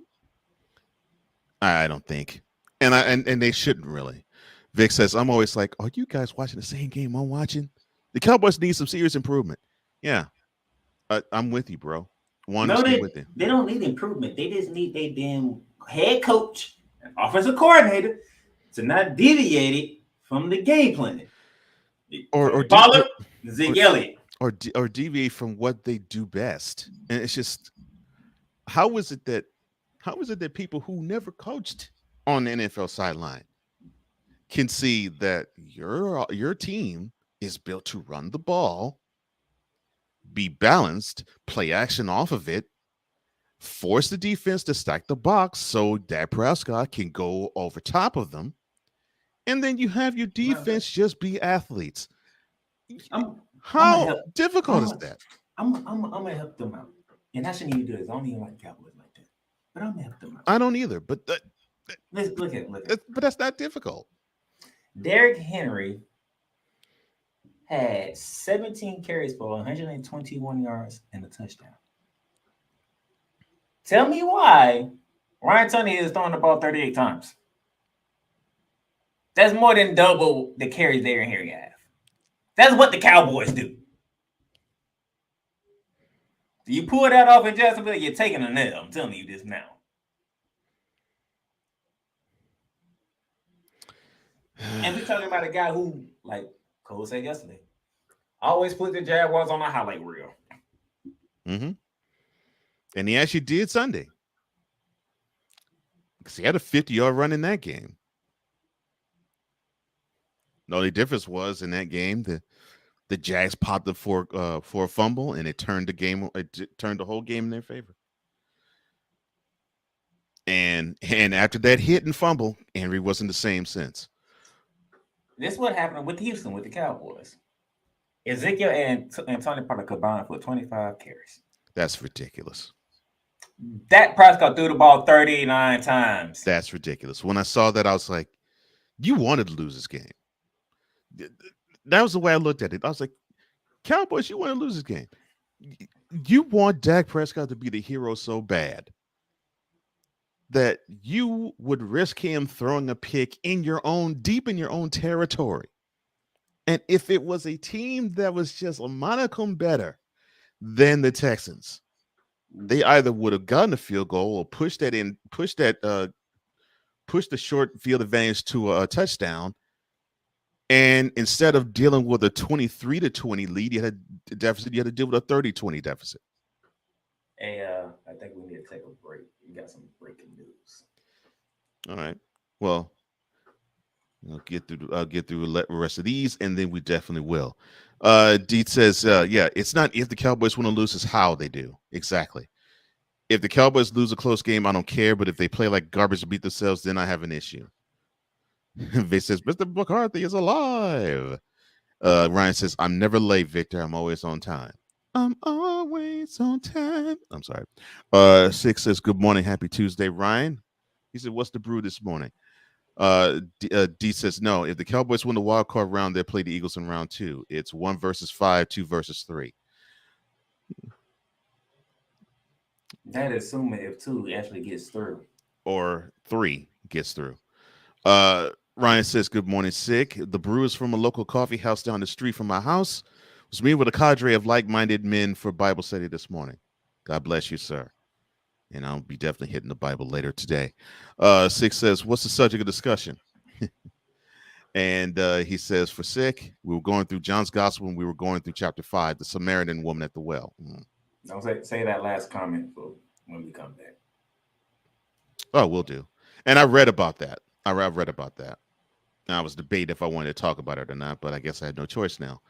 I don't think, and they shouldn't really. Vic says, "I'm always like, are you guys watching the same game I'm watching? The Cowboys need some serious improvement." Yeah, I'm with you, bro. They don't need improvement. They just need their damn head coach and offensive coordinator to not deviate it from the game plan. Or Zeke Elliott. Or deviate from what they do best. And it's just, how is it that people who never coached on the NFL sideline can see that your team is built to run the ball, be balanced, play action off of it, force the defense to stack the box so Dak Prescott can go over top of them, and then you have your defense just be athletes. How difficult is that? I'm gonna help them out, and I shouldn't even do this. I don't even like Cowboys like that, but I'm gonna help them out. I don't either, but let's look at it. But that's not difficult. Derrick Henry had 17 carries for 121 yards and a touchdown. Tell me why Ryan Tunney is throwing the ball 38 times. That's more than double the carries Derrick Henry have. That's what the Cowboys do. You pull that off in Jacksonville, you're taking a nail. I'm telling you this now. And we're talking about a guy who, like Cole said yesterday, always put the Jaguars on a highlight reel. And he actually did Sunday. Because he had a 50-yard run in that game. The only difference was in that game, the Jags popped up for a fumble, and it turned the whole game in their favor. And after that hit and fumble, Henry wasn't the same since. This is what happened with Houston with the Cowboys. Ezekiel and Tony Pollard combined for 25 carries. That's ridiculous. Dak Prescott threw the ball 39 times. That's ridiculous. When I saw that, I was like, you wanted to lose this game. That was the way I looked at it. I was like, Cowboys, you want to lose this game. You want Dak Prescott to be the hero so bad that you would risk him throwing a pick deep in your own territory. And if it was a team that was just a monicum better than the Texans, they either would have gotten a field goal or push the short field advantage to a touchdown And instead of dealing with a 23-20 lead, you had a deficit. You had to deal with a 30-20 deficit. Hey, I think we need to take a break. We got some breaking news. All right. Well, I'll get through the rest of these, and then we definitely will. Deet says, yeah, it's not if the Cowboys want to lose, it's how they do. Exactly. If the Cowboys lose a close game, I don't care. But if they play like garbage to beat themselves, then I have an issue. Vic says, Mr. McCarthy is alive. Ryan says, I'm never late, Victor. I'm always on time. I'm always on time. I'm sorry. 6 says, good morning. Happy Tuesday, Ryan. He said, what's the brew this morning? D says, no, if the Cowboys win the wild card round, they'll play the Eagles in round 2. It's 1 versus 5, 2 versus 3. That is assuming if 2 actually gets through. Or 3 gets through. Ryan says, good morning, Sick. The brew is from a local coffee house down the street from my house. It was me with a cadre of like-minded men for Bible study this morning. God bless you, sir. And I'll be definitely hitting the Bible later today. 6 says, what's the subject of discussion? And he says, for Sick, we were going through John's Gospel and we were going through chapter 5, the Samaritan woman at the well. Don't say that last comment for when we come back. Oh, we'll do. And I read about that. I read about that. And I was debating if I wanted to talk about it or not, but I guess I had no choice now.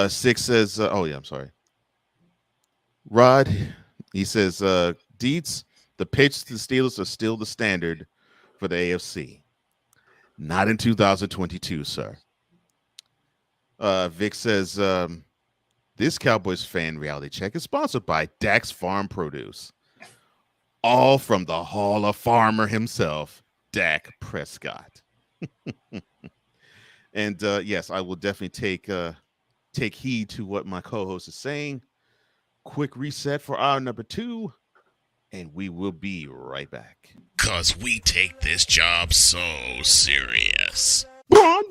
6 says, oh, yeah, I'm sorry. Rod, he says, Deets, the Patriots and the Steelers are still the standard for the AFC. Not in 2022, sir. Vic says, this Cowboys fan reality check is sponsored by Dax Farm Produce. All from the Hall of Farmer himself, Dak Prescott. And yes, I will definitely take heed to what my co-host is saying. Quick reset for hour number 2, and we will be right back. 'Cause we take this job so serious. What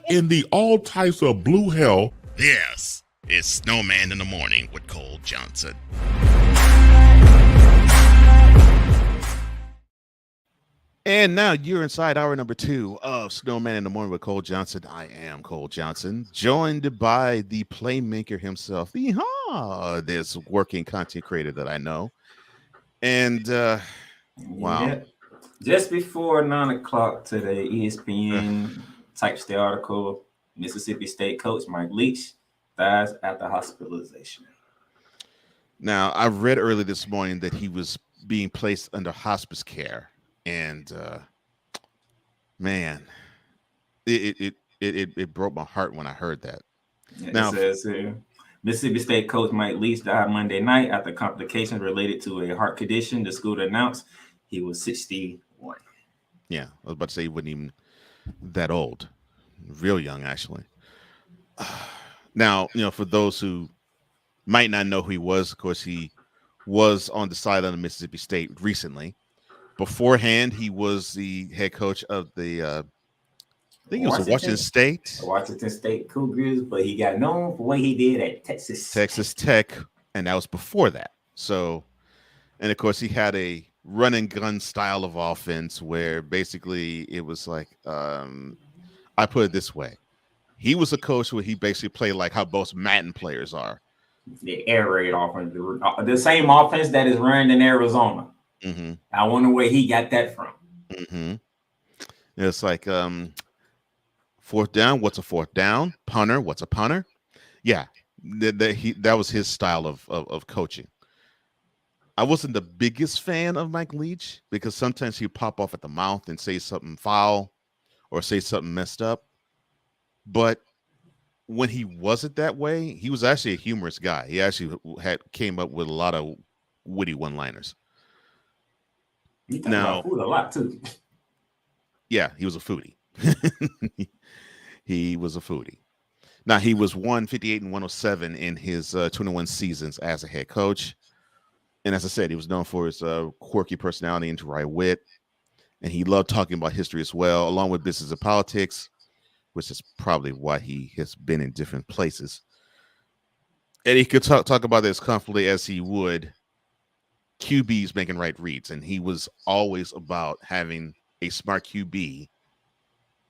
in the all types of blue hell? This is Snowman in the Morning with Cole Johnson. And now you're inside hour number 2 of Snowman in the Morning with Cole Johnson. I am Cole Johnson, joined by the playmaker himself, this working content creator that I know. And wow. Yeah. Just before 9 o'clock today, ESPN types the article, Mississippi State coach Mike Leach dies after hospitalization. Now, I read early this morning that he was being placed under hospice care. And man, it broke my heart when I heard that. Now, it says Mississippi State coach Mike Leach died Monday night after complications related to a heart condition. The school announced he was 61. Yeah, I was about to say he wasn't even that old, real young actually. Now, for those who might not know who he was, of course, he was on the sideline of Mississippi State recently. Beforehand, he was the head coach of the, I think it was Washington State Cougars, but he got known for what he did at Texas Tech, and that was before that. So, and of course, he had a run and gun style of offense where basically it was like, I put it this way. He was a coach where he basically played like how most Madden players are. The air raid offense, the same offense that is run in Arizona. Mm-hmm. I wonder where he got that from. Mm-hmm. It's like fourth down. What's a fourth down? Punter. What's a punter? Yeah, that was his style of coaching. I wasn't the biggest fan of Mike Leach because sometimes he'd pop off at the mouth and say something foul or say something messed up. But when he wasn't that way, he was actually a humorous guy. He actually came up with a lot of witty one-liners. He talked about food a lot too. Yeah, he was a foodie. He was a foodie. Now, he was 158 and 107 in his 21 seasons as a head coach. And as I said, he was known for his quirky personality and dry wit. And he loved talking about history as well, along with business and politics, which is probably why he has been in different places. And he could talk about it as comfortably as he would QBs making right reads. And he was always about having a smart QB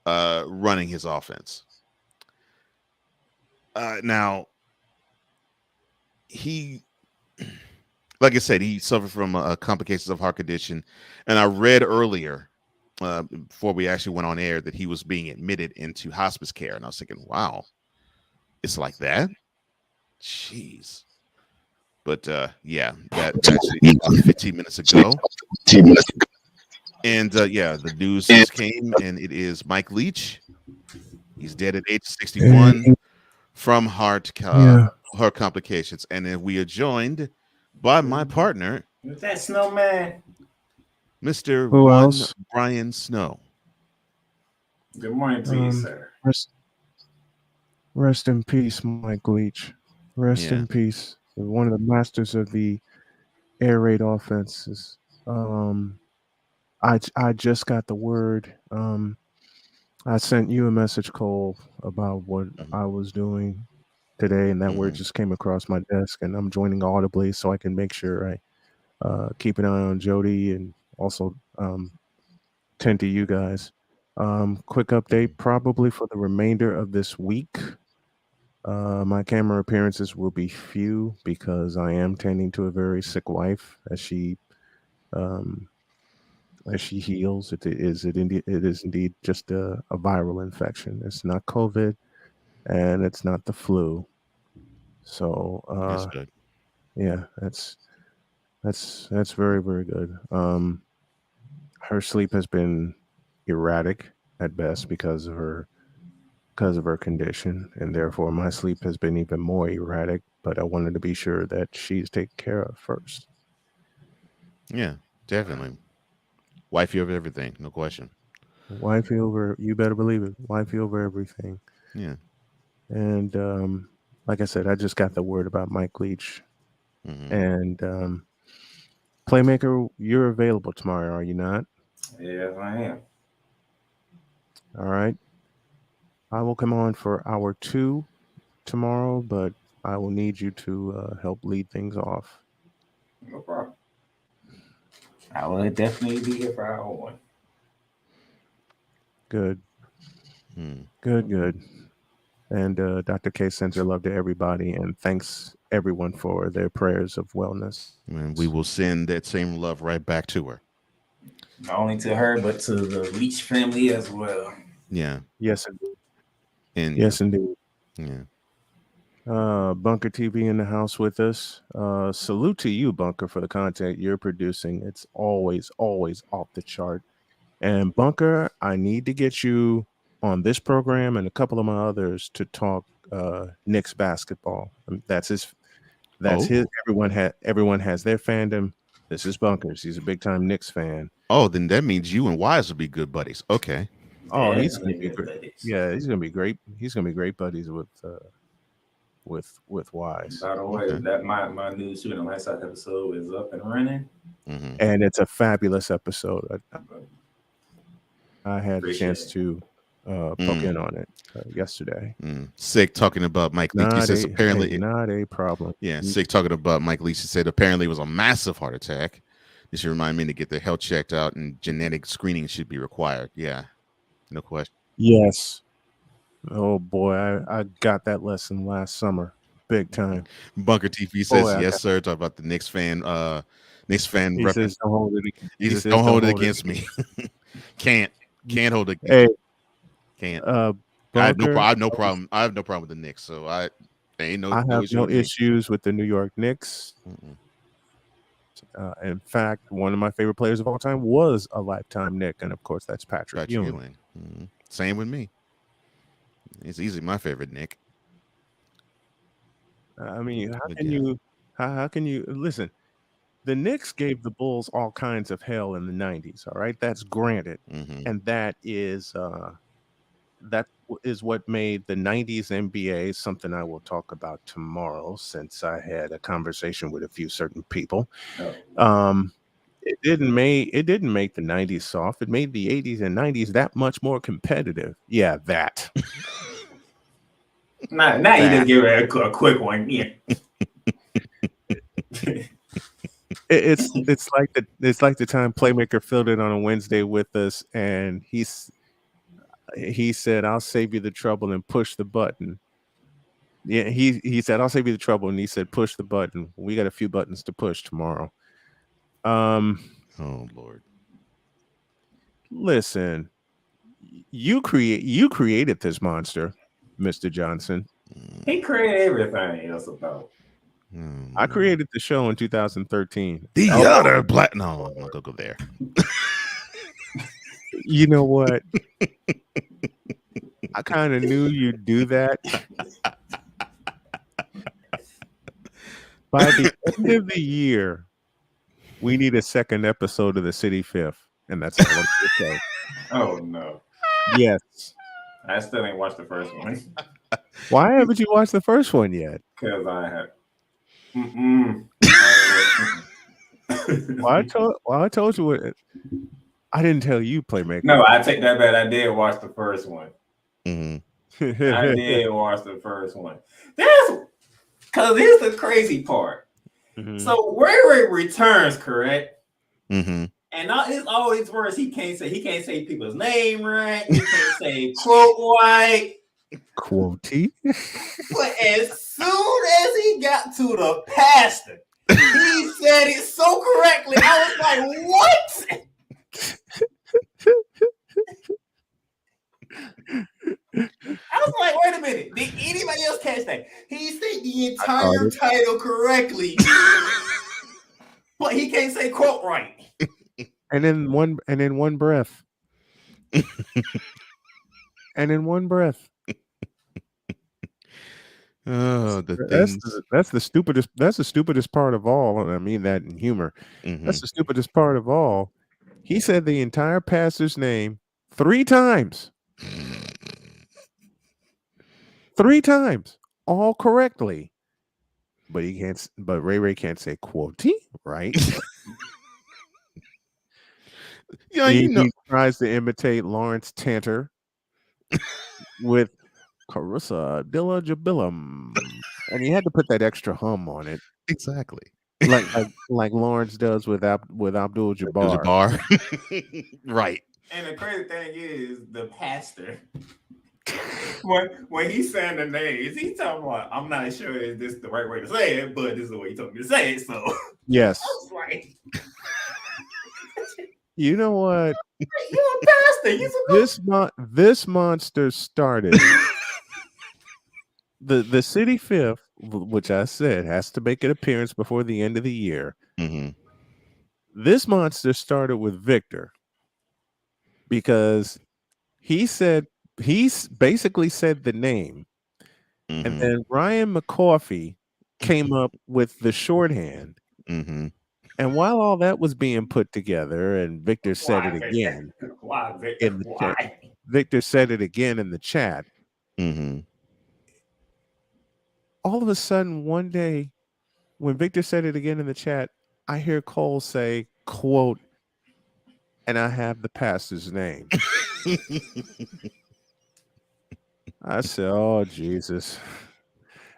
running his offense. Now, he, like I said, he suffered from complications of heart condition, and I read earlier before we actually went on air that he was being admitted into hospice care, and I was thinking, wow, it's like that. Jeez. But yeah, that actually about 15 minutes ago. And yeah, the news just came, and it is Mike Leach. He's dead at age 61 from heart complications. And then we are joined by my partner, Who's that, Snowman? Mr. Who One else? Brian Snow. Good morning to you, sir. Rest in peace, Mike Leach. Rest Yeah. in peace. One of the masters of the air raid offenses. I just got the word. I sent you a message, Cole, about what I was doing today, and that word just came across my desk, and I'm joining audibly so I can make sure I keep an eye on Jody and also tend to you guys. Quick update, probably for the remainder of this week. My camera appearances will be few because I am tending to a very sick wife as she heals. It is indeed just a viral infection. It's not COVID, and it's not the flu. So That's good. yeah, that's very, very good. Her sleep has been erratic at best because of her condition, and therefore my sleep has been even more erratic. But I wanted to be sure that she's taken care of first. Yeah, definitely. Wifey over everything, no question. Wifey over, you better believe it. Wifey over everything. Yeah. And like I said, I just got the word about Mike Leach. And Playmaker, you're available tomorrow, are you not? Yes, I am. All right. I will come on for hour 2 tomorrow, but I will need you to help lead things off. No problem. I will definitely be here for hour 1. Good. Good. And Dr. K sends her love to everybody and thanks everyone for their prayers of wellness. And we will send that same love right back to her. Not only to her, but to the Leach family as well. Yeah. Yes, indeed. And yes, indeed. Yeah. Bunker TV in the house with us. Salute to you, Bunker, for the content you're producing. It's always off the chart. And Bunker, I need to get you on this program and a couple of my others to talk Knicks basketball. That's his. Everyone has their fandom. This is Bunkers. He's a big time Knicks fan. Oh, then that means you and Wise will be good buddies. Okay. Oh, he's gonna be great. Yeah, he's gonna be great. He's gonna be great buddies with Wise. By the way, that my new Shooting on Lights Out episode is up and running. And it's a fabulous episode. I had a chance to poke in on it yesterday. Sick talking about Mike Leach. He says apparently not a problem. Yeah, Sick talking about Mike Leach. He said apparently it was a massive heart attack. This should remind me to get their health checked out, and genetic screening should be required. Yeah, no question. Yes. Oh boy, I got that lesson last summer, big time. Bunker TV says yes, sir. Talk about the Knicks fan. Knicks fan. He says don't hold it. He says don't hold it against me. Can't hold it. Hey, can't. I have no problem. I have no problem with the Knicks. So I have no issues with the New York Knicks. In fact, one of my favorite players of all time was a lifetime Knick, and of course, that's Patrick Ewing. Same with me. It's easily my favorite Knick. I mean, how can you listen? The Knicks gave the Bulls all kinds of hell in the 90s. All right, that's granted, and that is what made the 90s NBA something I will talk about tomorrow, since I had a conversation with a few certain people. It didn't make the 90s soft. It made the 80s and 90s that much more competitive. Yeah, that. Now you just give it a quick one. Yeah. It's like the time Playmaker filled in on a Wednesday with us, and he said, "I'll save you the trouble and push the button." Yeah, he said, "I'll save you the trouble," and he said, "Push the button." We got a few buttons to push tomorrow. Oh Lord. Listen, you created this monster, Mr. Johnson. He created everything else about. I created the show in 2013. The other black. No, I'm not gonna go there. You know what? I kind of knew you'd do that. By the end of the year, we need a second episode of the City Fifth, and that's all I'm gonna say. Oh no. Yes. I still ain't watched the first one. Why haven't you watched the first one yet? Because I have. Well, I told you what. I didn't tell you, Playmaker. No, I take that back. I did watch the first one. Mm-hmm. I did watch the first one. That's because here's the crazy part. Mm-hmm. So Ray returns, correct? Mm-hmm. And all these words he can't say. He can't say people's name right. He can't say quote right. Quotey. But as soon as he got to the pastor, he said it so correctly. I was like, what? I was like, wait a minute. Did anybody else catch that? He said the entire title correctly, but he can't say quote right. And in one breath. And in one breath. Oh, that's the stupidest. That's the stupidest part of all. And I mean that in humor. Mm-hmm. That's the stupidest part of all. He said the entire pastor's name 3 times. 3 times, all correctly. But he can't. But Ray can't say quotey, right? Yeah, he tries to imitate Lawrence Tanter with Carissa Dillajabilum, and he had to put that extra hum on it. Exactly, like Lawrence does with Abdul Jabbar. Right. And the crazy thing is, the pastor, when he's saying the names, he's talking about, I'm not sure if this is the right way to say it, but this is the way he told me to say it. So yes, I was like, you know what? You're a pastor. This monster started. The City Fifth, which I said has to make an appearance before the end of the year. Mm-hmm. This monster started with Victor because he basically said the name, mm-hmm. and then Ryan McCoffey came up with the shorthand. Mm-hmm. And while all that was being put together, and Victor said it again. Why, Victor? Why? Victor said it again in the chat. Mm-hmm. All of a sudden, one day, when Victor said it again in the chat, I hear Cole say, quote, and I have the pastor's name. I said, oh, Jesus.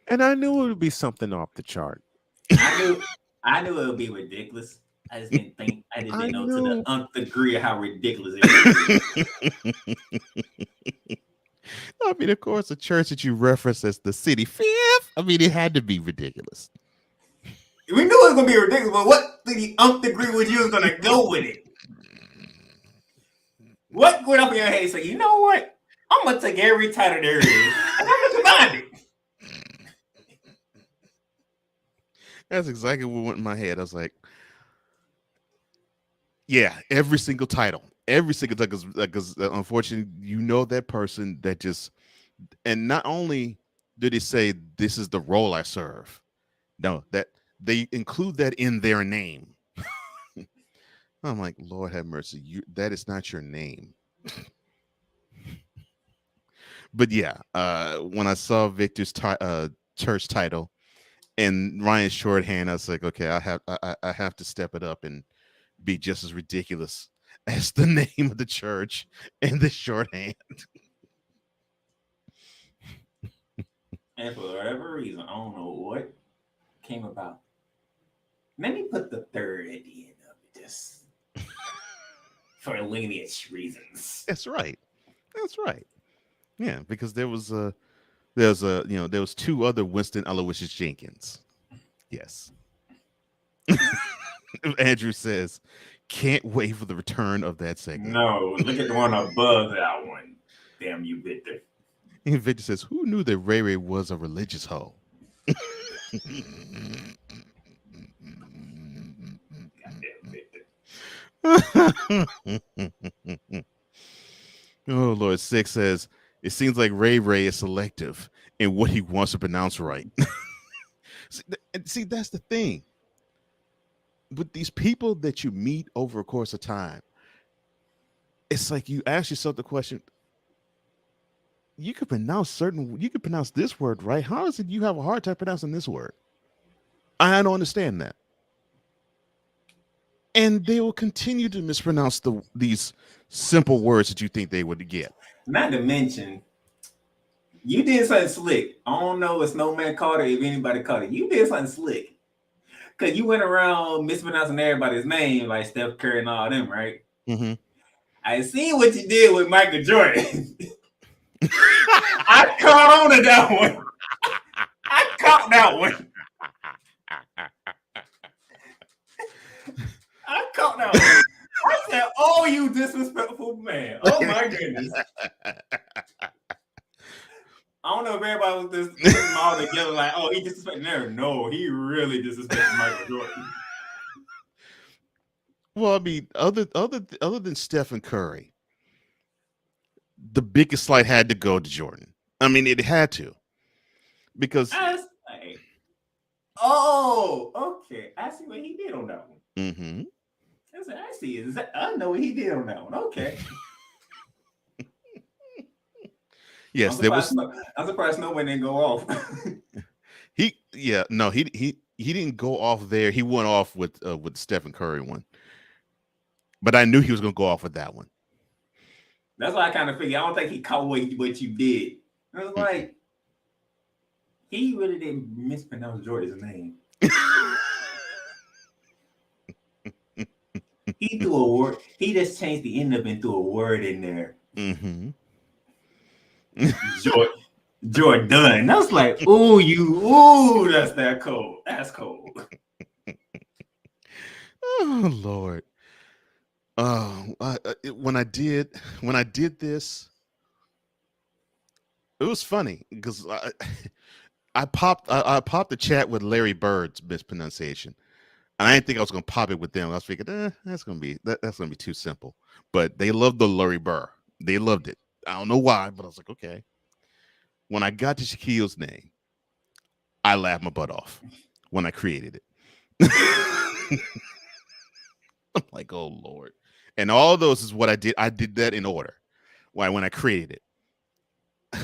And I knew it would be something off the chart. I knew it would be ridiculous. I just didn't know to the nth degree of how ridiculous it is. I mean, of course, the church that you referenced as the City Fifth. I mean, it had to be ridiculous. We knew it was gonna be ridiculous, but what the nth degree was you was gonna go with it? What went up in your head and say, you know what? I'm gonna take every title there is and I'm gonna combine it. That's exactly what went in my head. I was like, yeah, every single title, because unfortunately, you know that person that just, and not only did he say this is the role I serve, no, that they include that in their name. I'm like, Lord have mercy, that is not your name. But yeah, when I saw Victor's church title and Ryan's shorthand, I was like, okay, I have to step it up and be just as ridiculous as the name of the church and the shorthand. And for whatever reason, I don't know what came about. Let me put the third at the end of it, just for lineage reasons. That's right. That's right. Yeah, because there was there was two other Winston Aloysius Jenkins. Yes. Andrew says, can't wait for the return of that segment. No, look at the one above that one. Damn you, Victor. And Victor says, who knew that Ray Ray was a religious hoe? Oh, Lord. Six says, it seems like Ray Ray is selective in what he wants to pronounce right. See, that's the thing. With these people that you meet over a course of time, it's like you ask yourself the question, you could pronounce this word right. How is it you have a hard time pronouncing this word? I don't understand that. And they will continue to mispronounce these simple words that you think they would get. Not to mention, you did something slick. I don't know if Snowman caught it, if anybody caught it. You did something slick. Because you went around mispronouncing everybody's name, like Steph Curry and all them, right? Mm-hmm. I see what you did with Michael Jordan. I caught on to that one. I caught that one. I caught that one. I said, oh, you disrespectful man. Oh, my goodness. I don't know if everybody was just all together like, oh, he disrespecting her. No, he really disrespected Michael Jordan. Well, I mean, other than Stephen Curry, the biggest slight had to go to Jordan. I mean, it had to. Because oh, okay. I see what he did on that one. Mm-hmm. I see. I know what he did on that one. Okay. Yes, I'm surprised Snowman didn't go off. he didn't go off there. He went off with the Stephen Curry one. But I knew he was going to go off with that one. That's why I kind of figured. I don't think he caught what you did. I was like, he really didn't mispronounce Jordan's name. He threw a word. He just changed the end of it and threw a word in there. Mm-hmm. Jordan. I was like, ooh, that's that cold. That's cold. Oh Lord. When I did this, it was funny because I popped the chat with Larry Bird's mispronunciation. And I didn't think I was going to pop it with them. I was thinking, that's going to be too simple. But they loved the Larry Bird. They loved it. I don't know why, but I was like, okay. When I got to Shaquille's name, I laughed my butt off when I created it. I'm like, oh Lord. And all those is what I did. I did that in order. When I created it.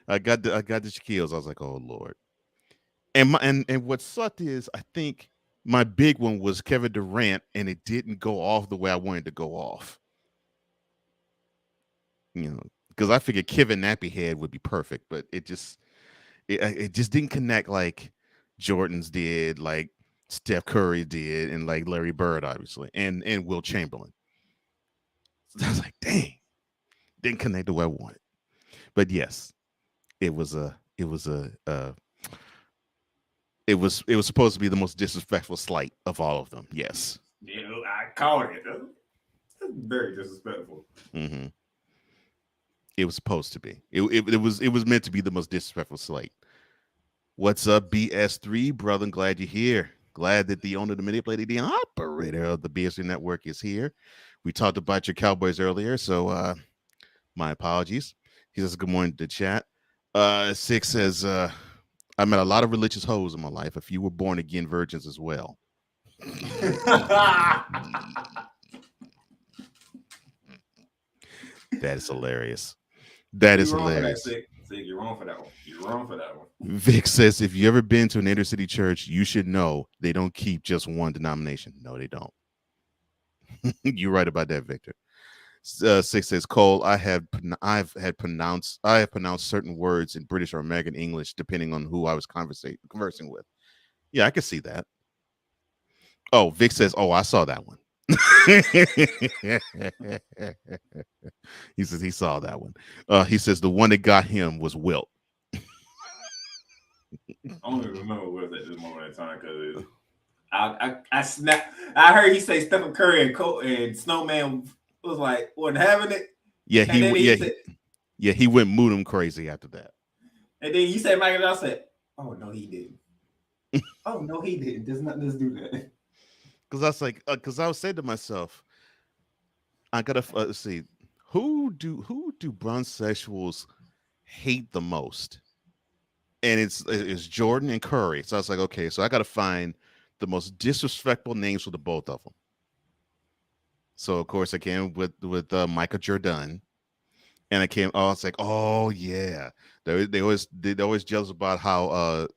I got the Shaquille's. I was like, oh Lord. And what sucked is I think my big one was Kevin Durant, and it didn't go off the way I wanted to go off. You know, because I figured Kevin Nappy Head would be perfect, but it just didn't connect like Jordan's did, like Steph Curry did, and like Larry Bird, obviously, and Will Chamberlain. So I was like, dang, didn't connect the way I wanted. But yes, it was supposed to be the most disrespectful slight of all of them. Yes. Yeah, I caught it. That's very disrespectful. Mm-hmm. It was supposed to be. It was meant to be the most disrespectful slight. What's up, BS3, brother? I'm glad you're here. Glad that the owner, the manipulator, the operator of the BS3 network is here. We talked about your Cowboys earlier, so my apologies. He says good morning to the chat. Six says, I met a lot of religious hoes in my life. A few were born again virgins as well. That is hilarious. That is hilarious. You're wrong for that one. You're wrong for that one. Vic says, if you ever been to an inner city church, you should know they don't keep just one denomination. No, they don't. You're right about that, Victor. Six says, Cole, I have pronounced certain words in British or American English depending on who I was conversing with. Yeah, I can see that. Oh, Vic says, oh, I saw that one. He says he saw that one. He says the one that got him was Wilt. I don't even remember what was at this moment in time because I snapped. I heard he say Stephen Curry and Snowman was like wasn't having it. Yeah, said, he went Moodum crazy after that. And then you said Michael Johnson said, "Oh no, he didn't." Oh no, he didn't. Let's do that. Because I was like, because I was saying to myself, I gotta see who do bronsexuals hate the most, and it's Jordan and Curry. So I was like, okay, so I gotta find the most disrespectful names for the both of them. So of course I came with Michael Jordan, and I was like, oh yeah, they always jealous about how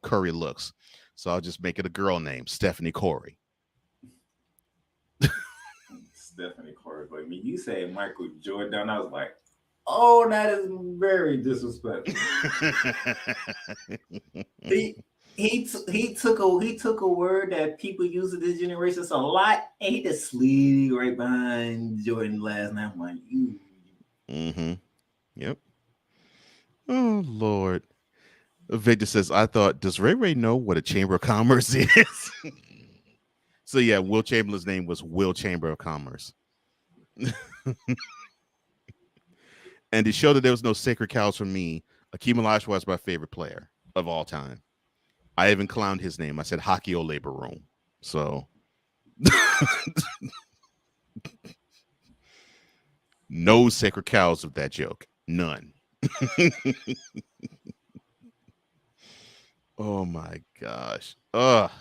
Curry looks, so I'll just make it a girl name, Stephanie Corey. Stephanie Corey, but when you say Michael Jordan, I was like, oh, that is very disrespectful. He took a word that people use in this generation a lot, and he just slid right behind Jordan last night. I'm like, you. Mm-hmm. Yep. Oh Lord. Victor says, I thought, does Ray Ray know what a Chamber of Commerce is? So yeah, Will Chamberlain's name was Will Chamber of Commerce. And to show that there was no sacred cows for me, Akeem Olajuwon was my favorite player of all time. I even clowned his name. I said Hockey O Labor Room. So no sacred cows of that joke. None. Oh my gosh. Ugh.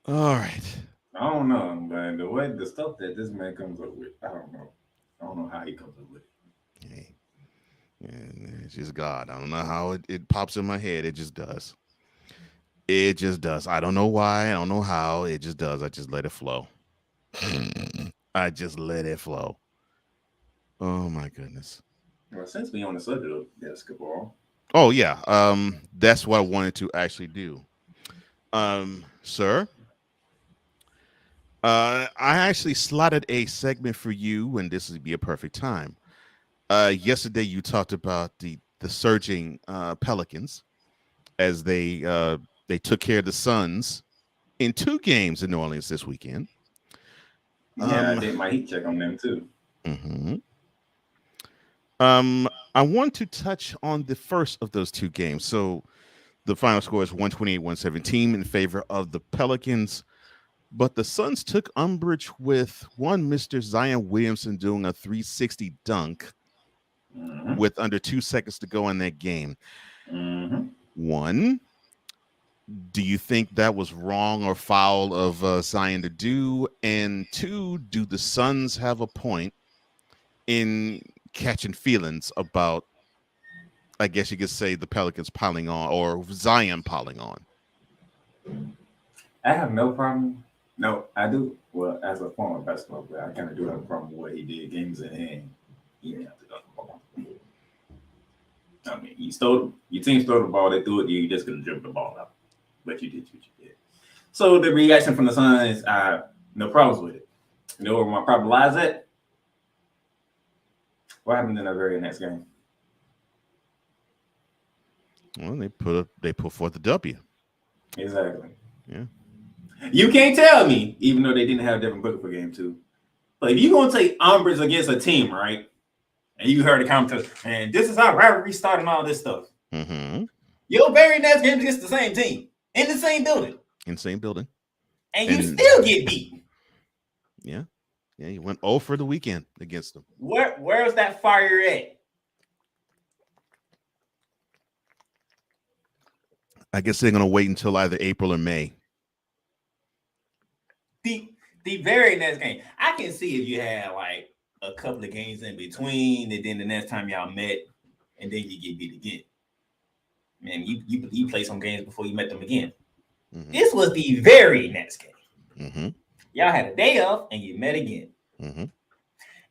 All right. I don't know, man. The stuff that this man comes up with, I don't know. I don't know how he comes up with it. Hey. Yeah, it's just God. I don't know how it pops in my head. It just does. It just does. I don't know why. I don't know how. It just does. I just let it flow. I just let it flow. Oh my goodness. Well, since we on the subject of basketball. Oh yeah. That's what I wanted to actually do. Sir. I actually slotted a segment for you, and this would be a perfect time. Yesterday you talked about the surging Pelicans as they took care of the Suns in 2 games in New Orleans this weekend. Yeah, I did my heat check on them too. Mm-hmm. I want to touch on the first of those 2 games. So the final score is 128-117 in favor of the Pelicans. But the Suns took umbrage with one Mr. Zion Williamson doing a 360 dunk with under 2 seconds to go in that game. One, do you think that was wrong or foul of Zion to do? And 2, do the Suns have a point in catching feelings about, I guess you could say, the Pelicans piling on or Zion piling on? I have no problem. No, I do. Well, as a former basketball player, I kind of do have a problem with what he did games in hand. He didn't have to dunk the ball. I mean, your team stole the ball, they threw it, you just couldn't jump the ball out. But you did what you did. So the reaction from the Suns, I have no problems with it. You know where my problem lies at? What happened in the very next game? Well, they put forth the W. Exactly. Yeah. You can't tell me, even though they didn't have Devin Booker for game 2. But if you're going to take umbrage against a team, right? And you heard the commentary, and this is how rivalry started and all this stuff. Mm-hmm. Your very next game against the same team in the same building. In the same building. And you still get beat. Yeah. Yeah, you went 0 for the weekend against them. Where's that fire at? I guess they're going to wait until either April or May. The very next game. I can see if you had like a couple of games in between, and then the next time y'all met, and then you get beat again. Man, you play some games before you met them again. Mm-hmm. This was the very next game. Mm-hmm. Y'all had a day off, and you met again. Mm-hmm.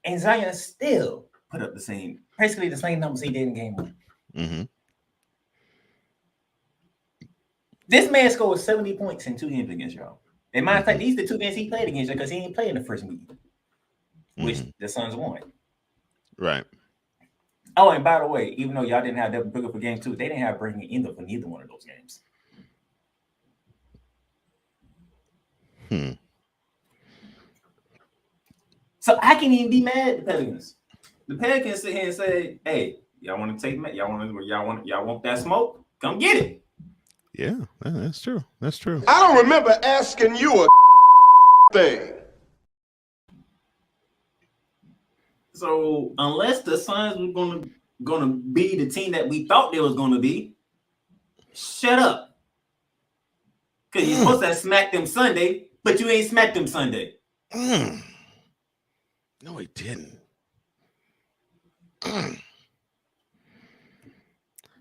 And Zion still put up basically the same numbers he did in game 1. Mm-hmm. This man scored 70 points in 2 games against y'all. And matter of fact, these are the two games he played against you because he ain't played in the first meeting, which the Suns won. Right. Oh, and by the way, even though y'all didn't have Devin Booker for game 2, they didn't have Brandon Ingram for neither one of those games. So I can't even be mad at the Pelicans. The Pelicans sit here and say, "Hey, y'all want to take me? Y'all want that smoke? Come get it." Yeah, that's true. That's true. I don't remember asking you a thing. So unless the Suns were gonna be the team that we thought they was gonna be, shut up. Because you're supposed to smack them Sunday, but you ain't smacked them Sunday. No, he didn't.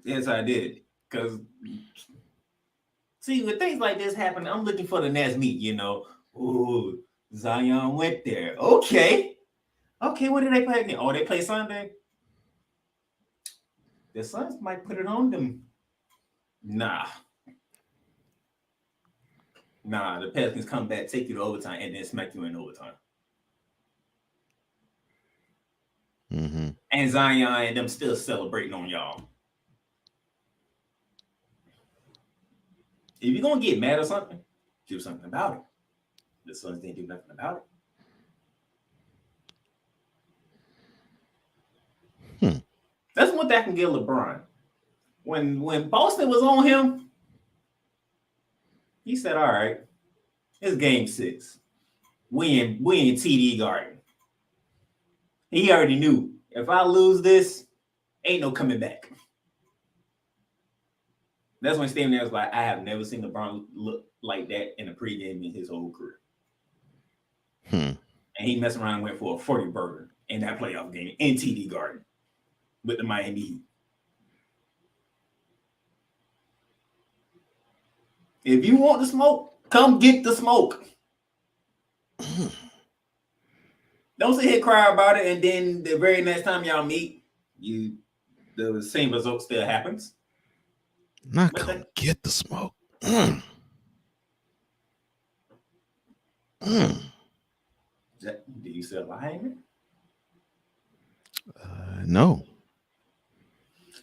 Yes, I did. Because see, when things like this happen, I'm looking for the next meet. Ooh, Zion went there. Okay, what did they play again? Oh, they play Sunday. The Suns might put it on them. Nah, the Pelicans come back, take you to overtime, and then smack you in overtime. And Zion and them still celebrating on y'all. If you're gonna get mad or something, do something about it. The Suns didn't do nothing about it. That's one thing I can give LeBron. When Boston was on him, he said, "All right, it's game 6. We in TD Garden." He already knew if I lose this, ain't no coming back. That's when Stephen A was like, "I have never seen LeBron look like that in a pregame in his whole career." And he messed around and went for a 40 burger in that playoff game in TD Garden with the Miami Heat. If you want the smoke, come get the smoke. Don't sit here cry about it, and then the very next time y'all meet, the same result still happens. Not come get the smoke. Do you still lying? No.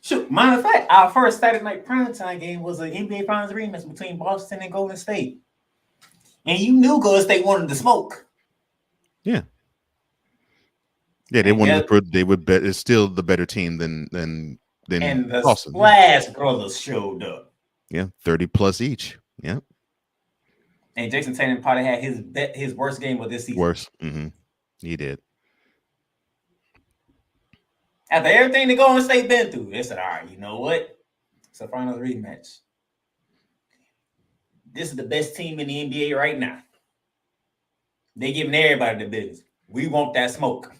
Shoot, matter of fact, our first Saturday night primetime game was an NBA Finals rematch between Boston and Golden State. And you knew Golden State wanted the smoke. Yeah. Yeah, they wanted to prove they would bet it's still the better team than and the Boston. Splash Brothers showed up. Yeah, 30 plus each. Yeah. And Jason Tatum probably had his worst game of this season. Worse. He did. After everything the Golden State been through, they said, "All right, you know what? It's a finals rematch. This is the best team in the NBA right now. They giving everybody the business. We want that smoke.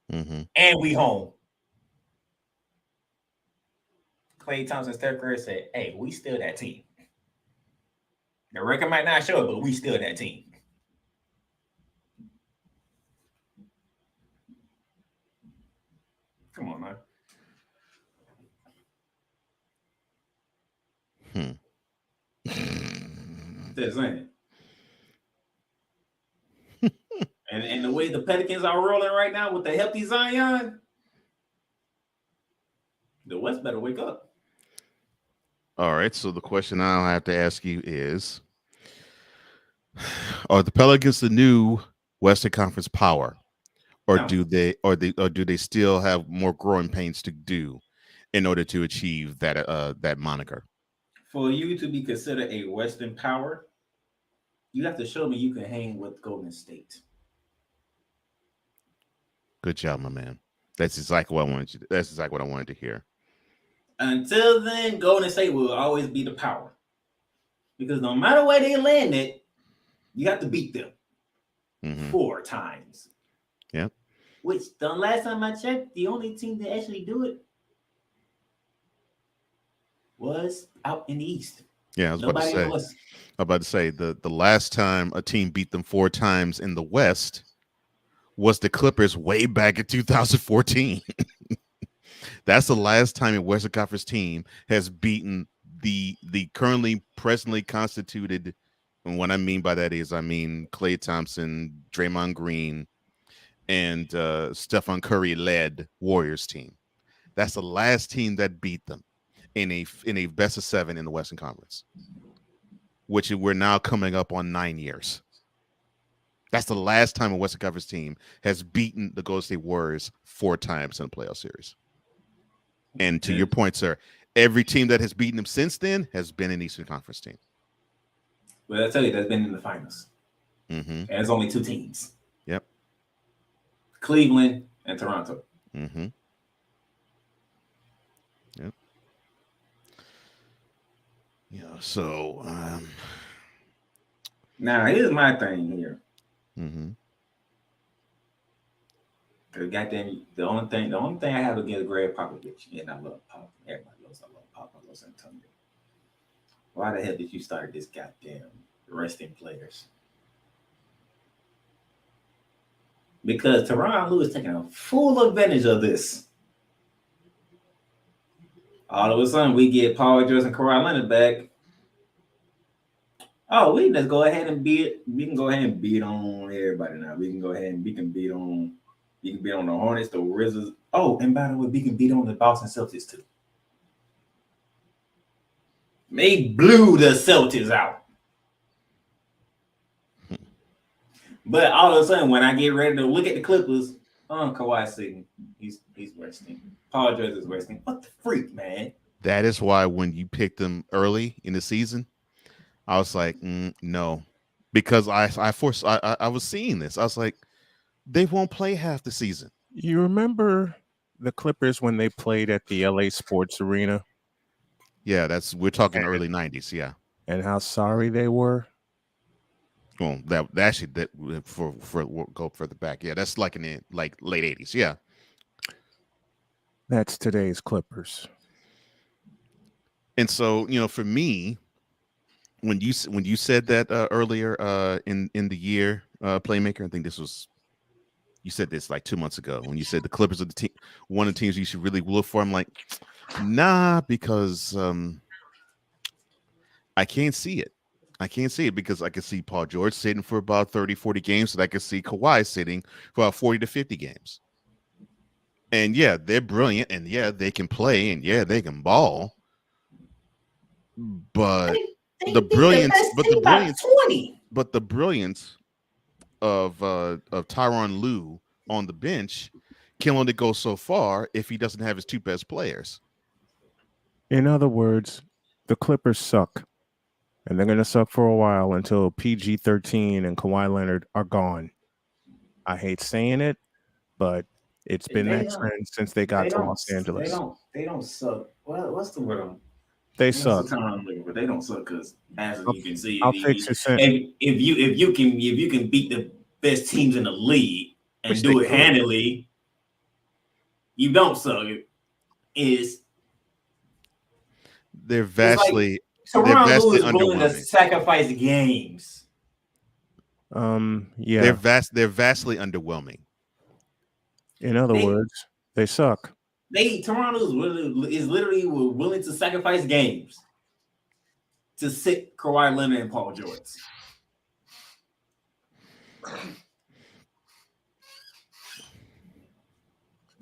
And we home." Klay Thompson, Steph Curry said, "Hey, we still that team. The record might not show it, but we still that team." Come on, man. That's saying. And the way the Pelicans are rolling right now with the healthy Zion, the West better wake up. All right. So the question I'll have to ask you is, are the Pelicans the new Western Conference power? Or do they still have more growing pains to do in order to achieve that moniker? For you to be considered a Western power, you have to show me you can hang with Golden State. Good job, my man. That's exactly what I wanted That's exactly what I wanted to hear. Until then, Golden State will always be the power. Because no matter where they landed, you have to beat them 4 times. Yeah. Which the last time I checked, the only team that actually do it was out in the East. Yeah, I was about to say the last time a team beat them 4 times in the West was the Clippers way back in 2014. That's the last time a Western Conference team has beaten the presently constituted And what I mean by that is, I mean Klay Thompson, Draymond Green, and Stephen Curry led Warriors team. That's the last team that beat them in a best of 7 in the Western Conference, which we're now coming up on 9 years. That's the last time a Western Conference team has beaten the Golden State Warriors 4 times in a playoff series. And to your point, sir, every team that has beaten them since then has been an Eastern Conference team. Well, I tell you, that's been in the finals. Mm-hmm. And it's only 2 teams. Yep. Cleveland and Toronto. Mm-hmm. Yep. Yeah. So now here's my thing here. Mm-hmm. Cause goddamn, the only thing I have against Greg Popovich, and I love Pop. Everybody knows I love Pop. I love San Antonio. Why the hell did you start this goddamn resting players? Because Tyronn Lue is taking a full advantage of this. All of a sudden, we get Paul George and Kawhi Leonard back. Oh, we can just go ahead and beat. We can go ahead and beat on everybody now. We can go ahead and beat on. You can beat on the Hornets, the Wizards. Oh, and by the way, we can beat on the Boston Celtics too. They blew the Celtics out. But all of a sudden, when I get ready to look at the Clippers, Kawhi's sitting. He's resting. Paul George is resting. What the freak, man? That is why when you picked them early in the season, I was like, no, because I was seeing this. I was like, they won't play half the season. You remember the Clippers when they played at the LA Sports Arena? Yeah, we're talking early 90s. Yeah, and how sorry they were. Well, that for go further back. Yeah, that's like in the late 80s. Yeah, that's today's Clippers. And so, for me, when you said that earlier in the year, Playmaker, I think you said this like 2 months ago when you said the Clippers are the team, one of the teams you should really look for. I'm like, nah, because I can't see it. I can't see it because I can see Paul George sitting for about 30, 40 games, and I can see Kawhi sitting for about 40 to 50 games. And yeah, they're brilliant, and yeah, they can play, and yeah, they can ball. But the brilliance of Tyronn Lue on the bench can only go so far if he doesn't have his 2 best players. In other words, the Clippers suck. And they're going to suck for a while until PG-13 and Kawhi Leonard are gone. I hate saying it, but it's been that trend since they got to Los Angeles. They don't suck. Well, what's the word? They suck. But they don't suck because, as you can see, I'll fix your sentence. If you can beat the best teams in the league and do it handily, you don't suck. They're vastly. Tyronn Lue is willing to sacrifice games. Yeah. They're vastly underwhelming. In other words, they suck. Tyronn Lue is literally willing to sacrifice games to sit Kawhi Leonard and Paul George.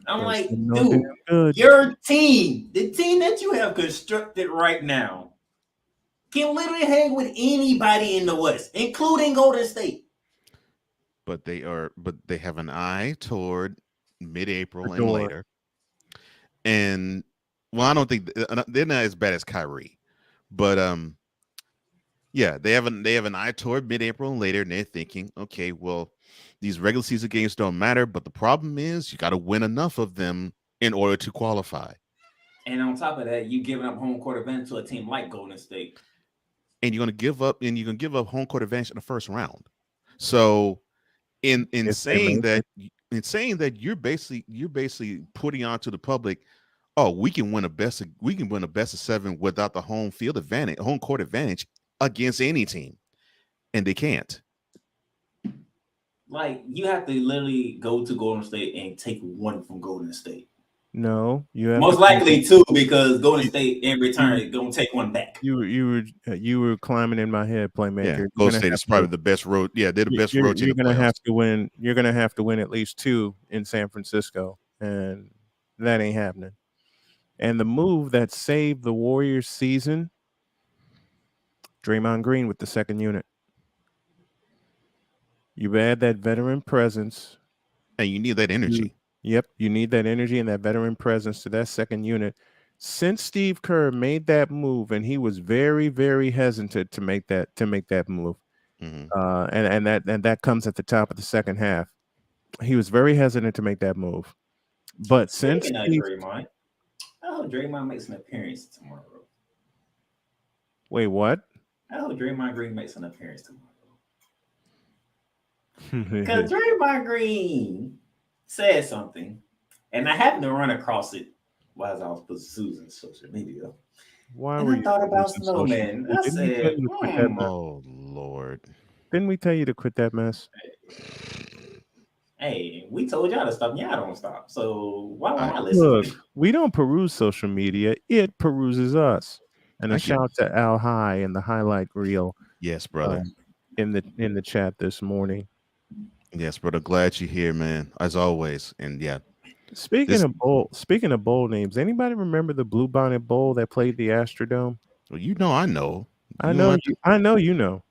I'm like, dude, your team, the team that you have constructed right now, can literally hang with anybody in the West, including Golden State. But they have an eye toward mid-April and later. And well, I don't think they're not as bad as Kyrie, but yeah, they have an eye toward mid-April and later, and they're thinking, okay, well, these regular season games don't matter, but the problem is you got to win enough of them in order to qualify. And on top of that, you giving up home court advantage to a team like Golden State. And you're going to give up home court advantage in the first round. So in saying that you're basically putting onto the public, oh, we can win a best of 7 without the home court advantage against any team, and they can't. Like, you have to literally go to Golden State and take one from Golden State. No, you have Most to likely two, because Golden State in return you is gonna take one back. you were climbing in my head, playmaker. Yeah, You're Golden gonna State have is probably to, the best road. Yeah, they're the best you're, road team you're in the gonna playoffs. have to win. You're gonna have to win at least 2 in San Francisco, and that ain't happening. And the move that saved the Warriors season, Draymond Green with the second unit. You add that veteran presence. And you need that energy. Yep, you need that energy and that veteran presence to that second unit. Since Steve Kerr made that move, and he was very, very hesitant to make that move, Mhm. and that comes at the top of the second half. He was very hesitant to make that move, but since Speaking of Steve, Draymond, I hope Draymond makes an appearance tomorrow. wait, what? I hope Draymond Green makes an appearance tomorrow. Mm-hmm. Because Draymond Green said something, and I happened to run across it while I was perusing social media. Why And were I you thought about perusing social Snowman. media? I Didn't we tell said, you to quit that mess? Oh Lord! Didn't we tell you to quit that mess? hey, we told y'all to stop, and y'all don't stop. So why won't I Look, listen? we don't peruse social media; it peruses us. And a Thank you. shout to Al High and the highlight reel. Yes, brother. In the chat this morning. Yes, brother. Glad you're here, man. As always. And yeah. Speaking of bowl names, anybody remember the Bluebonnet Bowl that played the Astrodome? Well, you know, I know. I know you know.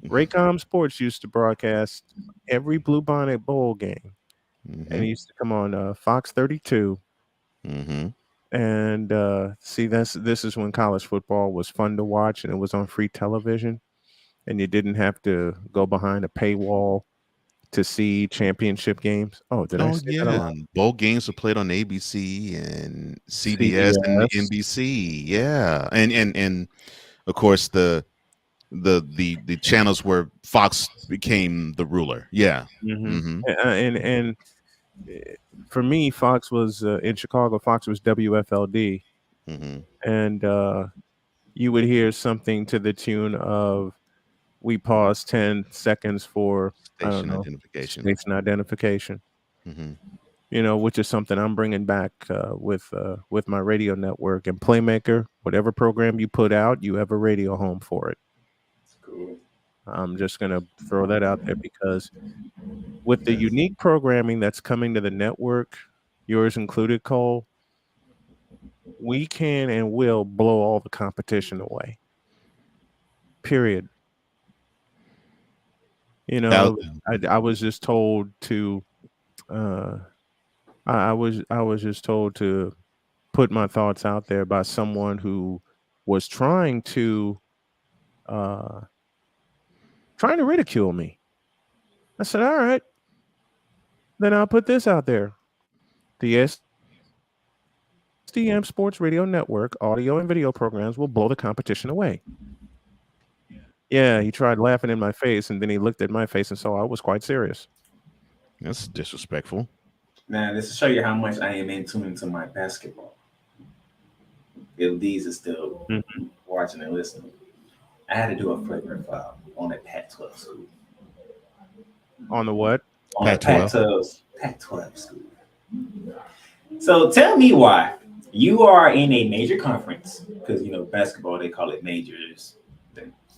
Raycom Sports used to broadcast every Bluebonnet Bowl game, and it used to come on Fox 32. Mm-hmm. And see, this is when college football was fun to watch, and it was on free television, and you didn't have to go behind a paywall to see championship games. Oh, did I Oh say that yeah, aloud? and bowl games were played on ABC and CBS and NBC. Yeah, and of course the channels where Fox became the ruler. Yeah. Mm-hmm. And for me, Fox was in Chicago. Fox was WFLD, and you would hear something to the tune of, "We pause 10 seconds for Station identification." Station identification. Mm-hmm. You know, which is something I'm bringing back with my radio network and Playmaker. Whatever program you put out, you have a radio home for it. Cool. I'm just gonna throw that out there because with the unique programming that's coming to the network, yours included, Cole, we can and will blow all the competition away. Period. You know, I was just told to I was just told to put my thoughts out there by someone who was trying to ridicule me. I said, all right, then I'll put this out there. The SDM Sports Radio Network audio and video programs will blow the competition away. Yeah, he tried laughing in my face, and then he looked at my face and saw I was quite serious. That's disrespectful. Now, this will show you how much I am in tune to my basketball. If these are still watching and listening, I had to do a flagrant foul on a Pac-12 school. On the what? On Pac-12. Pac-12 school. So tell me why you are in a major conference, because you know basketball they call it majors.